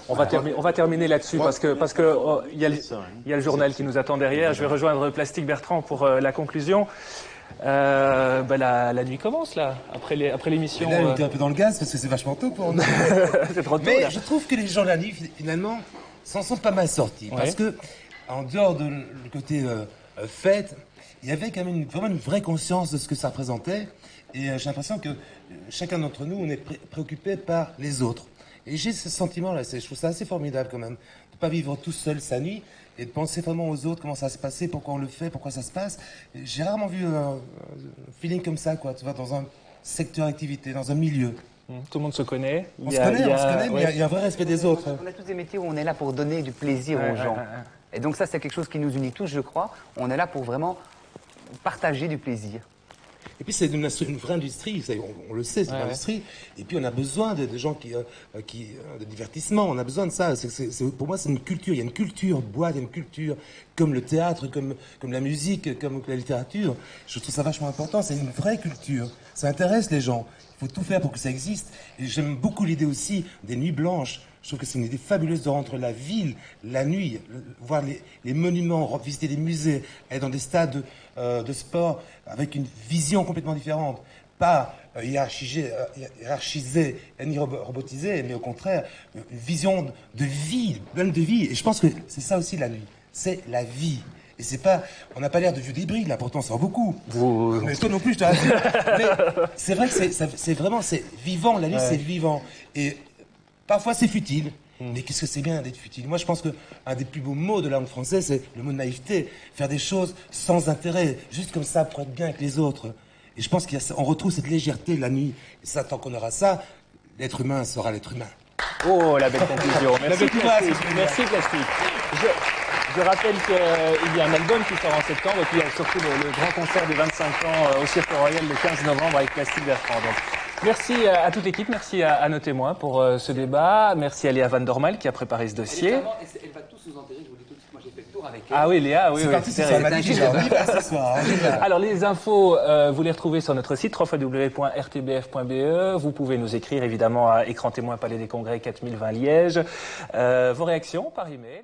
On va terminer là-dessus parce que il y a le journal qui nous attend derrière. Je vais rejoindre Plastique Bertrand pour la conclusion. La nuit commence là, après l'émission. Là, on était un peu dans le gaz parce que c'est vachement tôt pour nous. C'est trop tôt. Mais là. je trouve que les gens de la nuit, finalement, s'en sont pas mal sortis. Ouais. Parce que, en dehors du côté fête, il y avait quand même vraiment une vraie conscience de ce que ça représentait. Et j'ai l'impression que chacun d'entre nous, on est préoccupé par les autres. Et j'ai ce sentiment-là, je trouve ça assez formidable quand même, de ne pas vivre tout seul sa nuit et de penser vraiment aux autres, comment ça se passait, pourquoi on le fait, pourquoi ça se passe. J'ai rarement vu un feeling comme ça, quoi, tu vois, dans un secteur d'activité, dans un milieu. Tout le monde se connaît. On se connaît, mais il y a un vrai respect des autres. On a tous des métiers où on est là pour donner du plaisir aux gens. Et donc ça, c'est quelque chose qui nous unit tous, je crois. On est là pour vraiment partager du plaisir. Et puis c'est une vraie industrie, on le sait, c'est une industrie. Et puis on a besoin de gens de divertissement, on a besoin de ça. Pour moi, c'est une culture. Il y a une culture boîte, il y a une culture comme le théâtre, comme la musique, comme la littérature. Je trouve ça vachement important. C'est une vraie culture. Ça intéresse les gens. Il faut tout faire pour que ça existe. Et j'aime beaucoup l'idée aussi des nuits blanches. Je trouve que c'est une idée fabuleuse de rentrer la ville, la nuit, voir les monuments, visiter des musées, aller dans des stades de sport avec une vision complètement différente. Pas hiérarchisée ni robotisée, mais au contraire, une vision de vie, pleine de vie. Et je pense que c'est ça aussi la nuit. C'est la vie. Et c'est pas, on n'a pas l'air de vieux débris, là, pourtant, on sort beaucoup. Mais toi non plus, je te rassure. Mais c'est vrai que c'est vraiment, c'est vivant, la nuit, c'est vivant. Et parfois, c'est futile. Mais qu'est-ce que c'est bien d'être futile. Moi, je pense qu'un des plus beaux mots de la langue française, c'est le mot naïveté. Faire des choses sans intérêt, juste comme ça, pour être bien avec les autres. Et je pense qu'on retrouve cette légèreté la nuit. Et ça, tant qu'on aura ça, l'être humain sera l'être humain. Oh, la belle conclusion. Merci, Plastique. Je rappelle qu'il y a un album qui sort en septembre et puis il y a surtout le grand concert de 25 ans au Cirque Royal le 15 novembre avec Plastique Bertrand. Donc, merci à toute l'équipe, merci à nos témoins pour ce débat. Merci à Léa Van Dormal qui a préparé ce dossier. Elle va tous nous enterrer, je vous dis tout de suite, moi j'ai fait le tour avec elle. Ah oui, Léa, oui. C'est parti, c'est ce soir. Alors les infos, vous les retrouvez sur notre site www.rtbf.be. Vous pouvez nous écrire évidemment à écran témoin Palais des Congrès 4020 Liège. Vos réactions par email.